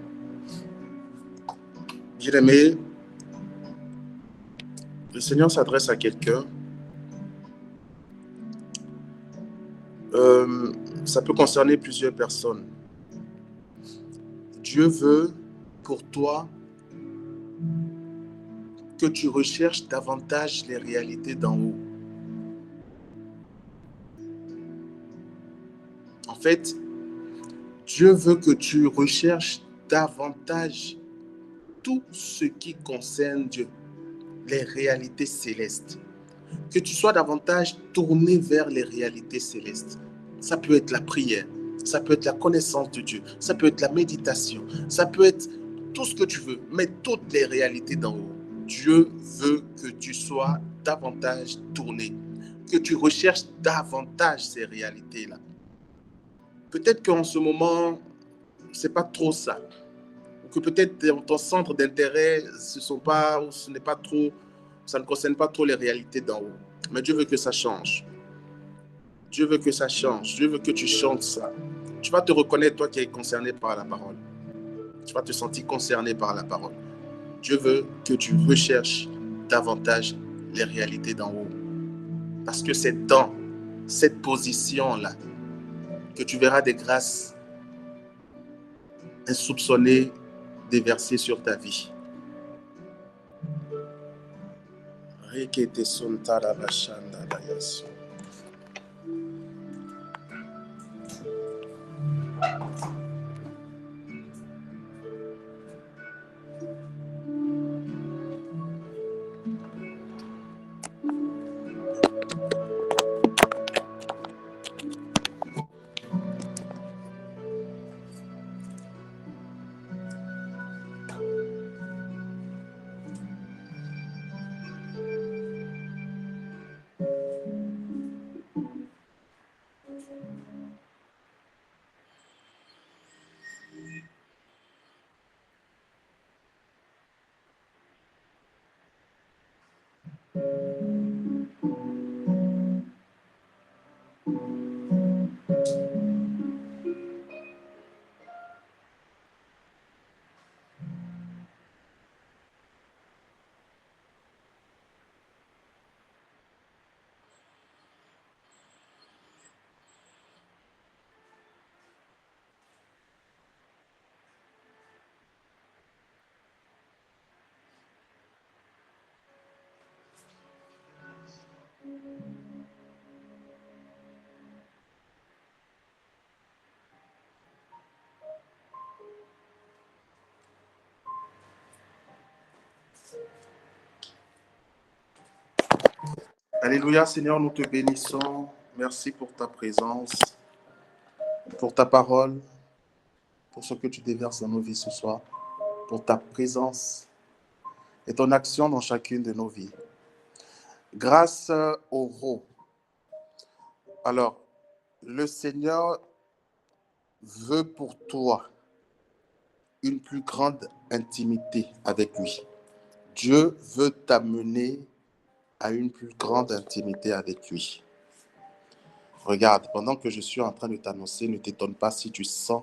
bien-aimé, le Seigneur s'adresse à quelqu'un. Ça peut concerner plusieurs personnes. Dieu veut pour toi que tu recherches davantage les réalités d'en haut. En fait, Dieu veut que tu recherches davantage tout ce qui concerne Dieu, les réalités célestes. Que tu sois davantage tourné vers les réalités célestes. Ça peut être la prière, ça peut être la connaissance de Dieu, ça peut être la méditation, ça peut être tout ce que tu veux, mais toutes les réalités d'en haut. Dieu veut que tu sois davantage tourné, que tu recherches davantage ces réalités-là. Peut-être qu'en ce moment, c'est pas trop ça. Que peut-être ton centre d'intérêt, ce n'est pas trop, ça ne concerne pas trop les réalités d'en haut. Mais Dieu veut que ça change. Dieu veut que ça change. Dieu veut que tu chantes ça. Tu vas te reconnaître, toi qui es concerné par la parole. Tu vas te sentir concerné par la parole. Dieu veut que tu recherches davantage les réalités d'en haut. Parce que c'est dans cette position-là que tu verras des grâces insoupçonnées déversées sur ta vie. Alléluia, Seigneur, nous te bénissons. Merci pour ta présence, pour ta parole, pour ce que tu déverses dans nos vies ce soir, pour ta présence et ton action dans chacune de nos vies. Grâce au roi. Alors, le Seigneur veut pour toi une plus grande intimité avec lui. Dieu veut t'amener à une plus grande intimité avec lui. Regarde, pendant que je suis en train de t'annoncer, ne t'étonne pas si tu sens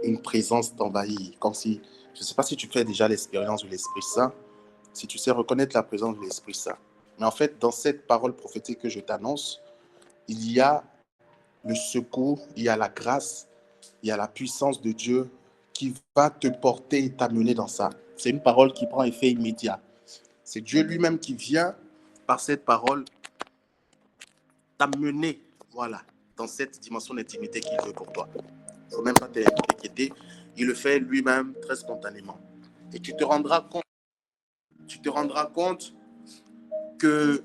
une présence t'envahir, comme si, je ne sais pas si tu fais déjà l'expérience de l'Esprit Saint, si tu sais reconnaître la présence de l'Esprit Saint. Mais en fait, dans cette parole prophétique que je t'annonce, il y a le secours, il y a la grâce, il y a la puissance de Dieu qui va te porter et t'amener dans ça. C'est une parole qui prend effet immédiat. C'est Dieu lui-même qui vient, par cette parole, t'amener, voilà, dans cette dimension d'intimité qu'il veut pour toi. Il ne faut même pas t'inquiéter. Il le fait lui-même très spontanément. Et tu te rendras compte que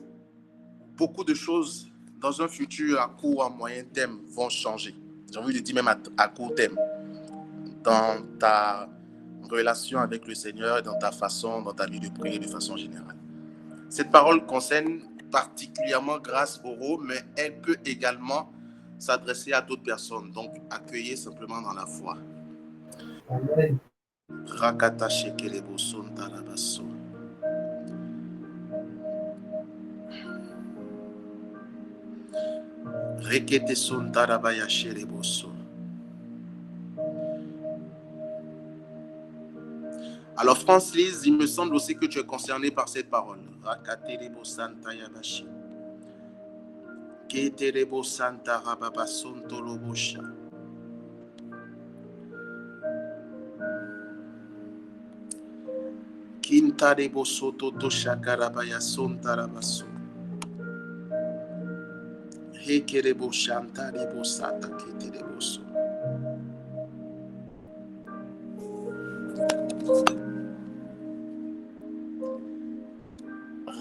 beaucoup de choses dans un futur à court, à moyen terme vont changer. J'ai envie de dire même à court terme. Dans ta relation avec le Seigneur et dans ta façon, dans ta vie de prier de façon générale. Cette parole concerne particulièrement grâce au rôle, mais elle peut également s'adresser à d'autres personnes. Donc, accueillez simplement dans la foi. Amen. Rekete son tarabaya shereboso. Alors France Lise, il me semble aussi que tu es concerné par cette parole. Rakaterebo santa yabashi. Keterebo santa rababa sonto lobosha. Kintarebo soto to shakarabaya sontarabaso. Hekerebo shantarebo sata ketereboso.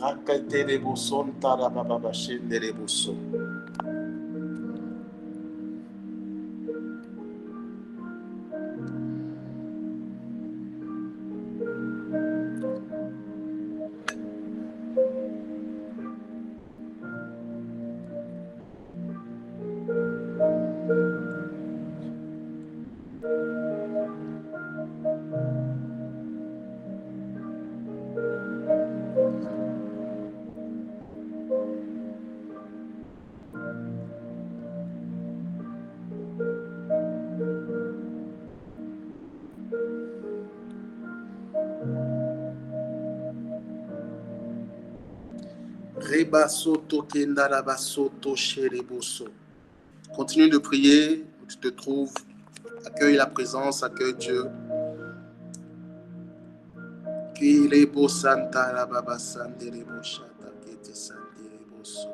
Rakaterebo sontarababa shendereboso. Reba soto kendaraba soto shereboso. Continue de prier où tu te trouves. Accueille la présence, accueille Dieu. Kirebo santa rababa sanderebo shata kete sandereboso.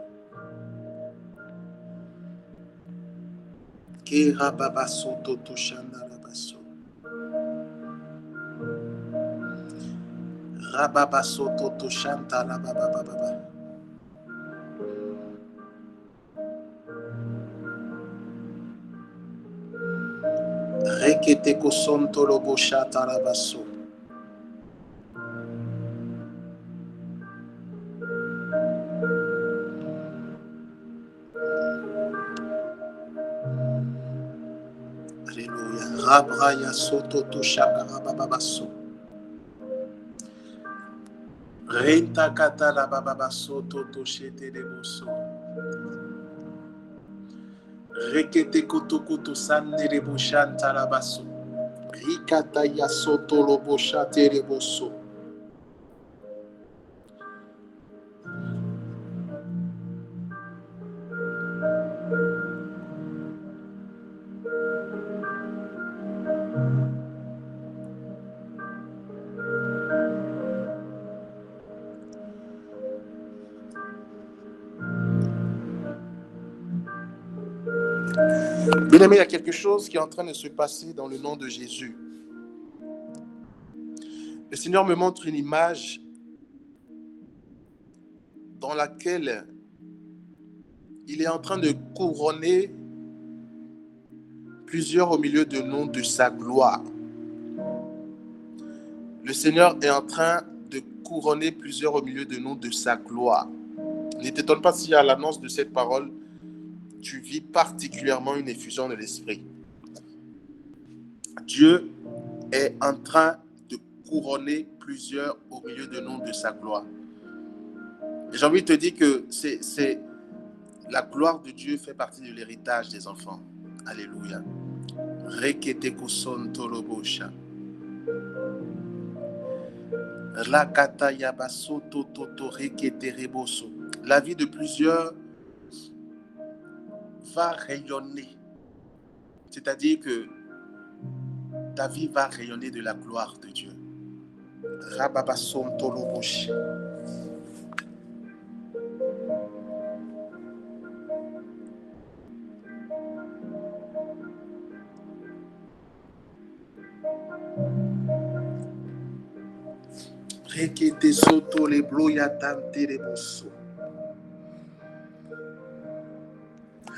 Kirababa soto to shandarabaso. Rababa soto to shanta rababa. Rekete kosonto lobo shata rabaso. Alléluia. Rabraya soto to shaka rababaso. Renta kata rababa soto to shete deboso. Rekete koto koto sande debo shanta rabaso. Rikata ya soto lobo shate deboso. Bien-aimé, il y a quelque chose qui est en train de se passer dans le nom de Jésus. Le Seigneur me montre une image dans laquelle il est en train de couronner plusieurs au milieu de nous de sa gloire. Le Seigneur est en train de couronner plusieurs au milieu de nous de sa gloire. Ne t'étonne pas si à l'annonce de cette parole, tu vis particulièrement une effusion de l'Esprit. Dieu est en train de couronner plusieurs au milieu de nous de sa gloire. Et j'ai envie de te dire que la gloire de Dieu fait partie de l'héritage des enfants. Alléluia. Rekete kuson tolobosha. Rakata yabaso toto rekete reboso. La vie de plusieurs va rayonner. C'est-à-dire que ta vie va rayonner de la gloire de Dieu. Rababason tolobosha. Rekete soto le bloya tante reboso.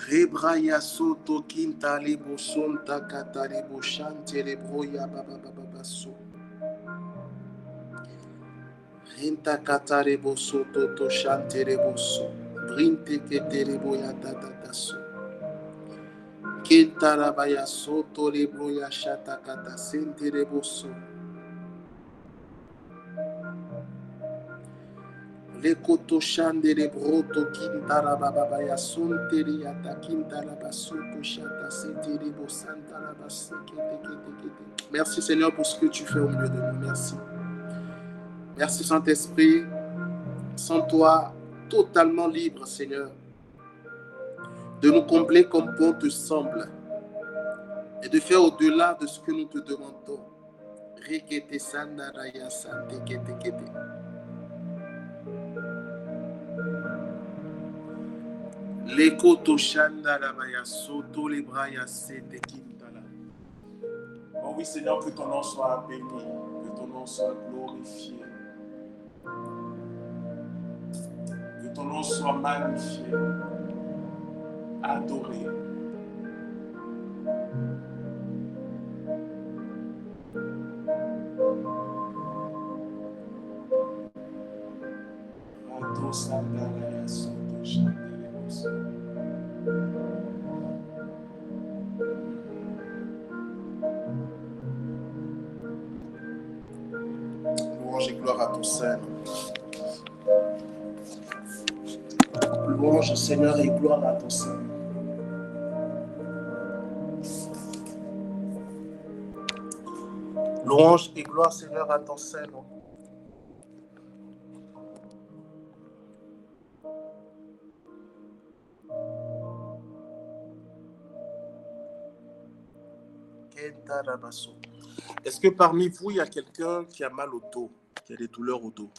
Rebraya soto kinta lebo sonta kata lebo shante lebroya babababaso. Rinta kata lebo soto to shante leboso. Brinte kete leboya tatataso. Kinta rabaya soto lebroya shata kata sente leboso. Les koto shande les broto kintara baba ya sonte li yata kintara basoto shata sete li bosanta la baseke kete. Merci Seigneur pour ce que tu fais au milieu de nous. Merci. Merci Saint-Esprit. Sans toi, totalement libre Seigneur, de nous combler comme bon te semble et de faire au-delà de ce que nous te demandons. Rekete sandara ya sante kete. Les koto shandara baya soto les bras ya sete kintala. Oh oui Seigneur, que ton nom soit béni, que ton nom soit glorifié, que ton nom soit magnifié, adoré. Rato sandara ya soto shandere boso. Louange et gloire à ton Seigneur. Louange Seigneur et gloire à ton Seigneur. Louange et gloire Seigneur à ton Seigneur. Est-ce que parmi vous, il y a quelqu'un qui a mal au dos, qui a des douleurs au dos?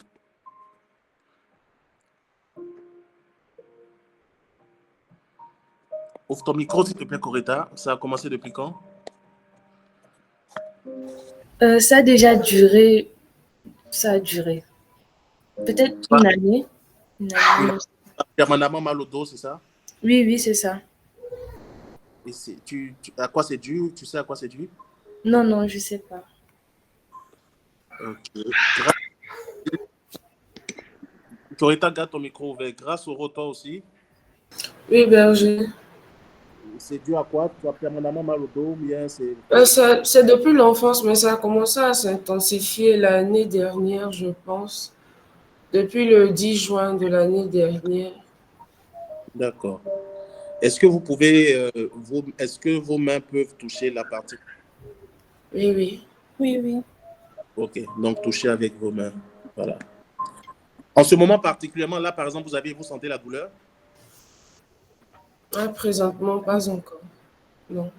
Ouvre ton micro, s'il te plaît, Coretta. Ça a commencé depuis quand? Ça a déjà duré. Ça a duré. Peut-être une année. Permanemment mal au dos, c'est ça? Oui, c'est ça. Et à quoi c'est dû? Tu sais à quoi c'est dû? Non, je ne sais pas. Ok. Coretta, garde ton micro ouvert. Grâce au rotor aussi. Oui, berger. C'est dû à quoi? Tu as permanemment mal au dos ou bien c'est... C'est depuis l'enfance, mais ça a commencé à s'intensifier l'année dernière, je pense. Depuis le 10 juin de l'année dernière. D'accord. Est-ce que vous pouvez... est-ce que vos mains peuvent toucher la partie? Oui. Ok, donc touchez avec vos mains. Voilà. En ce moment particulièrement, là, par exemple, vous sentez la douleur? Ah, présentement, pas encore. Non.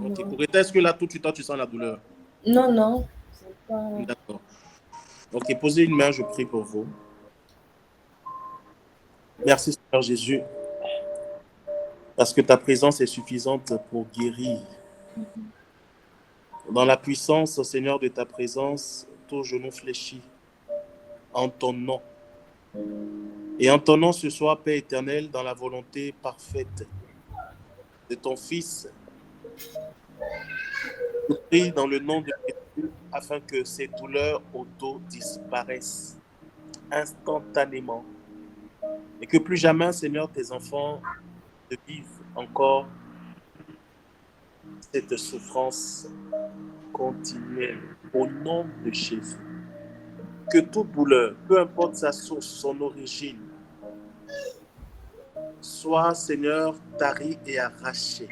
Ok, Coretta, est-ce que là, tout de suite, tu sens la douleur? Non. Pas... D'accord. Ok, posez une main, je prie pour vous. Merci, Seigneur Jésus, parce que ta présence est suffisante pour guérir. Dans la puissance, Seigneur, de ta présence, tout genou fléchit en ton nom. Et en ton nom ce soir, Père éternel, dans la volonté parfaite de ton Fils, je prie dans le nom de Jésus afin que ces douleurs au dos disparaissent instantanément et que plus jamais, Seigneur, tes enfants ne vivent encore cette souffrance continuelle au nom de Jésus. Que toute douleur, peu importe sa source, son origine, soit, Seigneur, tarie et arrachée.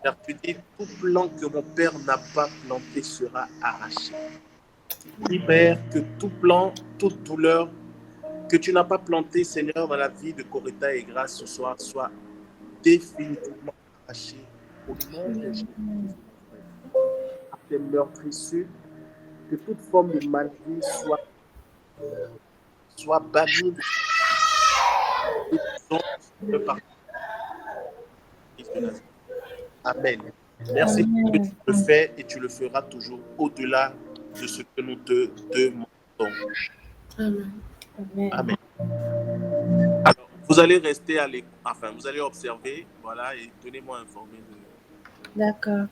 Car tu dis, tout plan que mon Père n'a pas planté sera arraché. Oui, Père, que tout plan, toute douleur que tu n'as pas planté, Seigneur, dans la vie de Coretta et Grâce ce soir, soit définitivement arraché au nom de Jésus. À tes meurtrissures, que toute forme de maladie soit bannie de partout. Amen. Merci pour ce que tu le fais et tu le feras toujours au-delà de ce que nous te demandons. Amen. Alors, vous allez rester vous allez observer, voilà, et tenez-moi informé de... D'accord.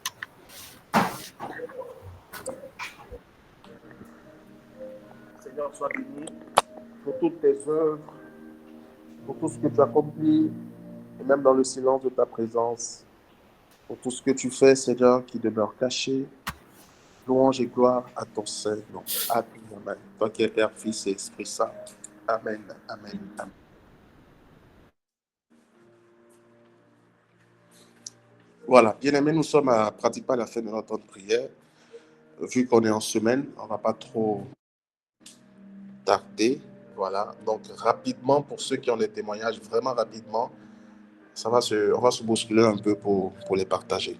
Seigneur, sois béni pour toutes tes œuvres, pour tout ce que tu accomplis, et même dans le silence de ta présence, pour tout ce que tu fais, Seigneur, qui demeure caché. Louange et gloire à ton Seigneur. Amen. Toi qui es Père, Fils et Esprit Saint. Amen. Amen. Amen. Voilà, bien aimé, nous sommes à pratiquement à la fin de notre temps de prière. Vu qu'on est en semaine, on ne va pas trop tarder. Voilà, donc rapidement, pour ceux qui ont des témoignages, vraiment rapidement, on va se bousculer un peu pour les partager.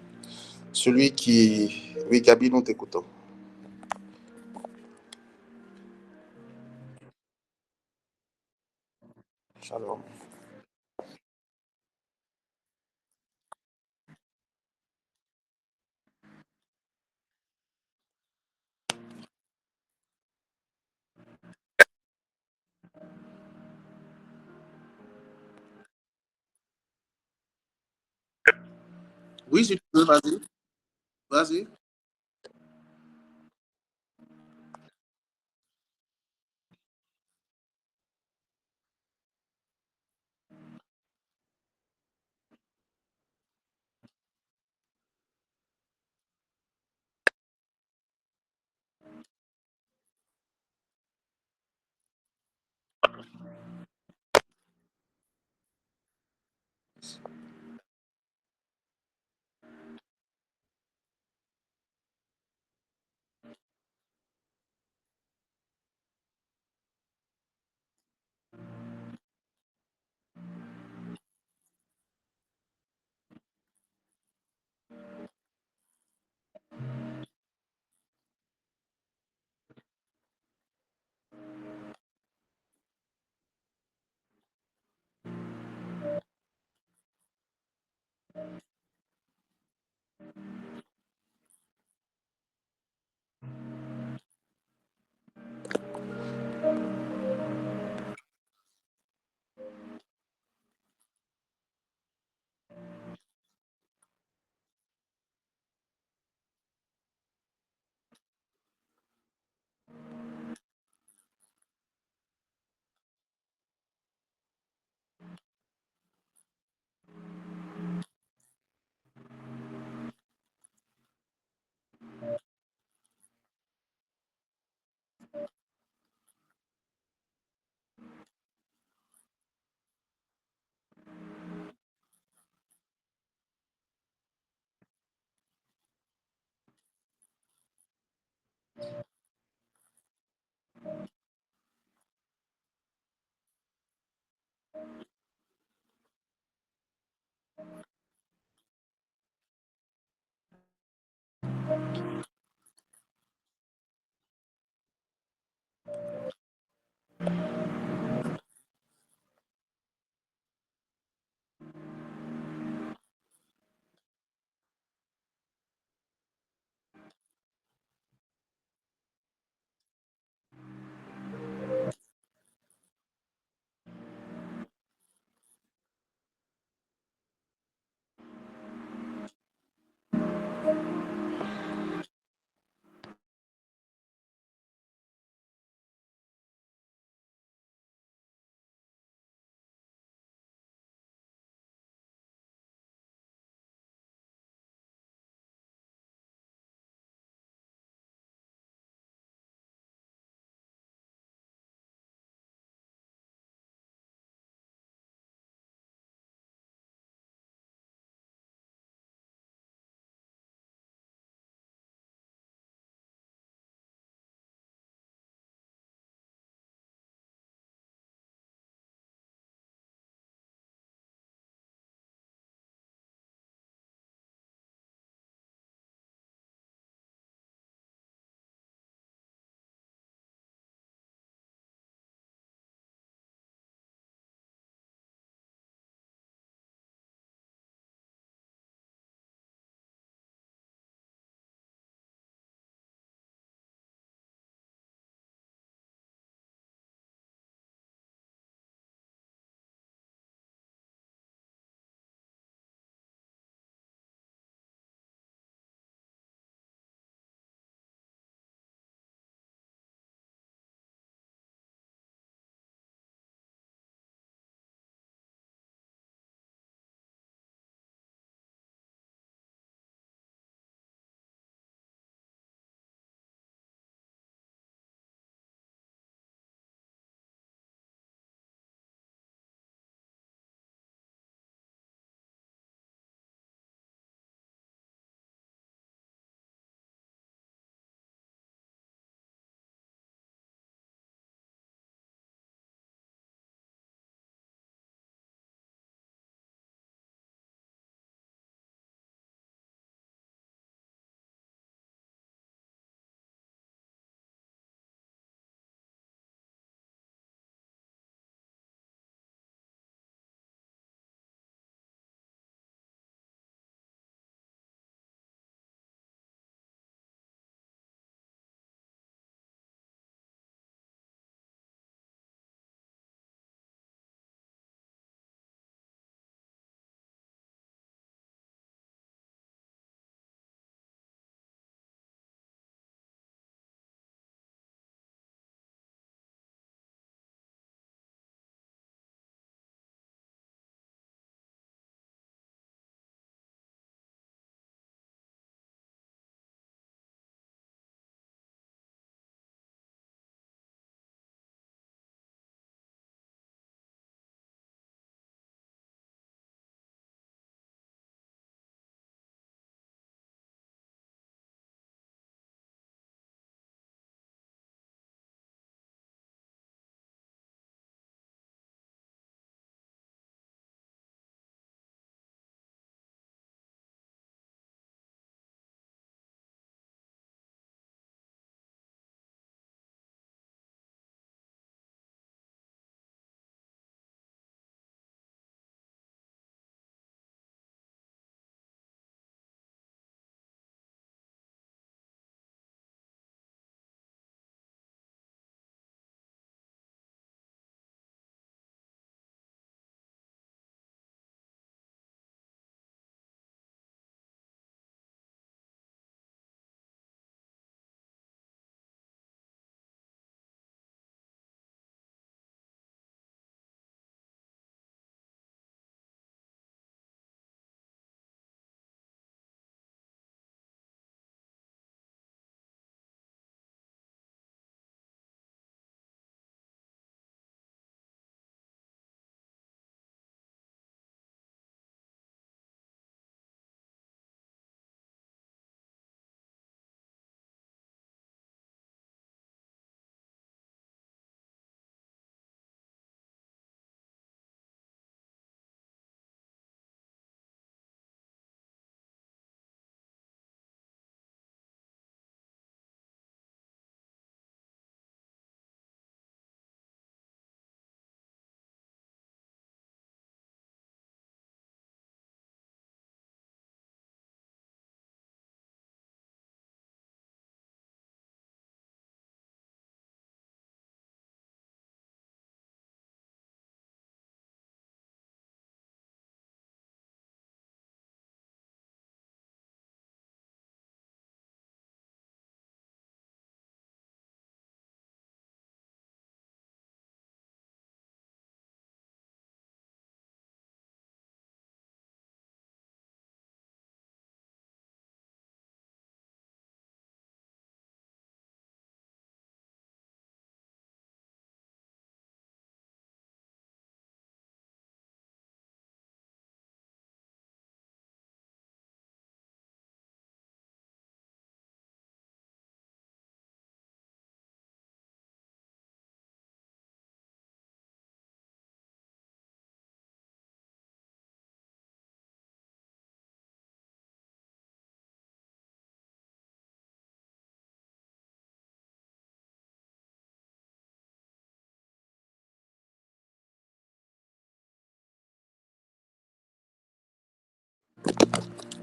Celui qui... Oui, Gabi, nous t'écoutons. Shalom. Oui, si tu veux, vas-y. Vas-y.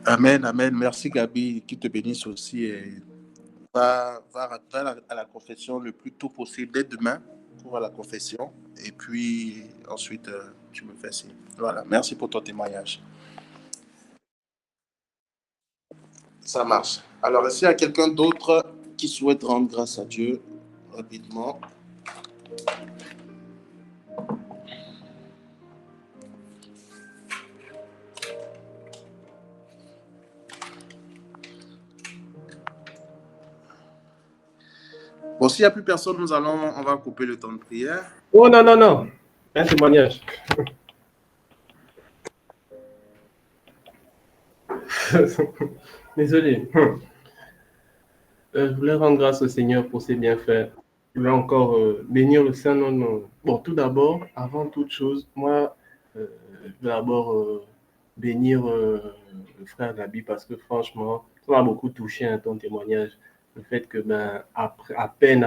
Amen, amen. Merci Gabi, qui te bénisse aussi. Et va à la confession le plus tôt possible, dès demain, pour la confession. Et puis ensuite, tu me fais signe. Voilà, merci pour ton témoignage. Ça marche. Alors, s'il y a quelqu'un d'autre qui souhaite rendre grâce à Dieu, rapidement. Bon, s'il n'y a plus personne, on va couper le temps de prière. Oh non, non, non. Un témoignage. Désolé. Je voulais rendre grâce au Seigneur pour ses bienfaits. Je voulais encore bénir le Saint-Nom. Bon, tout d'abord, avant toute chose, moi, je veux d'abord bénir le frère Gabi parce que franchement, ça m'a beaucoup touché ton témoignage. Le fait que, après, à peine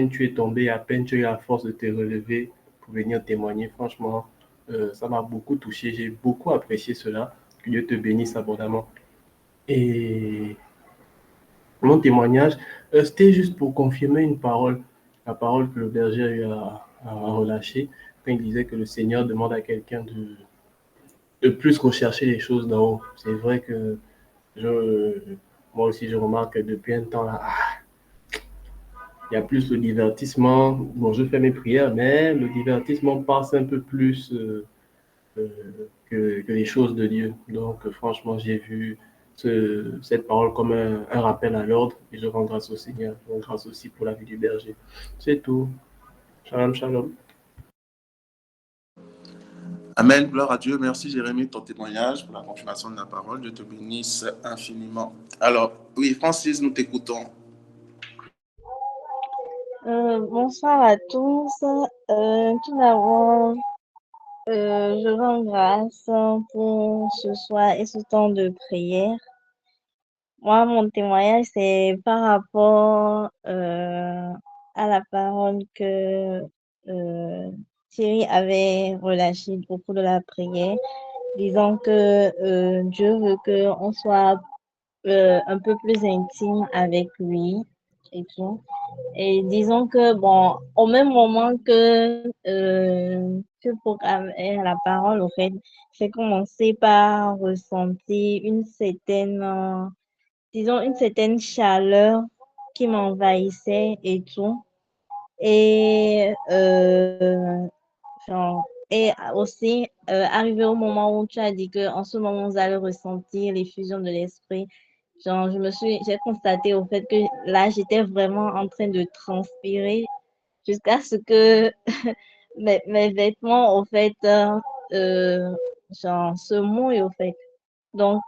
tu es tombé, à peine tu as eu la force de te relever pour venir témoigner, franchement, ça m'a beaucoup touché. J'ai beaucoup apprécié cela. Que Dieu te bénisse abondamment. Et mon témoignage, c'était juste pour confirmer une parole, la parole que le berger a eu à relâcher, quand il disait que le Seigneur demande à quelqu'un de plus rechercher les choses d'en haut. C'est vrai que moi aussi, je remarque que depuis un temps, là, il y a plus le divertissement. Bon, je fais mes prières, mais le divertissement passe un peu plus que les choses de Dieu. Donc, franchement, j'ai vu cette parole comme un rappel à l'ordre et je rends grâce au Seigneur. Je rends grâce aussi pour la vie du berger. C'est tout. Shalom, shalom. Amen, gloire à Dieu. Merci Jérémie de ton témoignage pour la confirmation de la parole. Dieu te bénisse infiniment. Alors, oui, Francis, nous t'écoutons. Bonsoir à tous. Tout d'abord, je rends grâce pour ce soir et ce temps de prière. Moi, mon témoignage, c'est par rapport à la parole que Thierry avait relâchée au cours de la prière, disant que Dieu veut qu'on soit un peu plus intime avec lui et tout. Et disons que, bon, au même moment que pour la parole, au fait, j'ai commencé par ressentir une certaine, disons, une certaine chaleur qui m'envahissait et tout. Et, genre, et aussi, arrivé au moment où tu as dit que en ce moment, vous allez ressentir l'effusion de l'esprit. Genre, j'ai constaté au fait que là, j'étais vraiment en train de transpirer jusqu'à ce que mes vêtements, au fait, genre, se mouillent, au fait. Donc,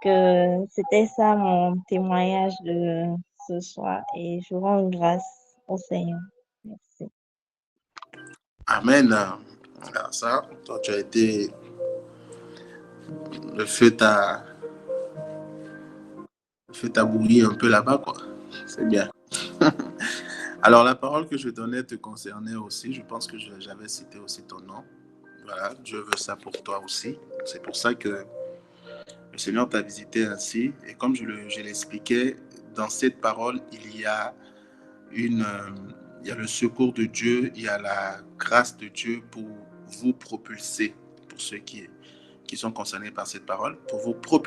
c'était ça mon témoignage de ce soir et je rends grâce au Seigneur. Merci. Amen. Alors ça, toi, tu as été... Le feu t'a bouilli un peu là-bas, quoi. C'est bien. Alors, la parole que je donnais te concernait aussi. Je pense que j'avais cité aussi ton nom. Voilà, Dieu veut ça pour toi aussi. C'est pour ça que le Seigneur t'a visité ainsi. Et comme je l'expliquais, dans cette parole, il y a le secours de Dieu, il y a la grâce de Dieu pour vous propulser, pour ceux qui sont concernés par cette parole, pour vous propulser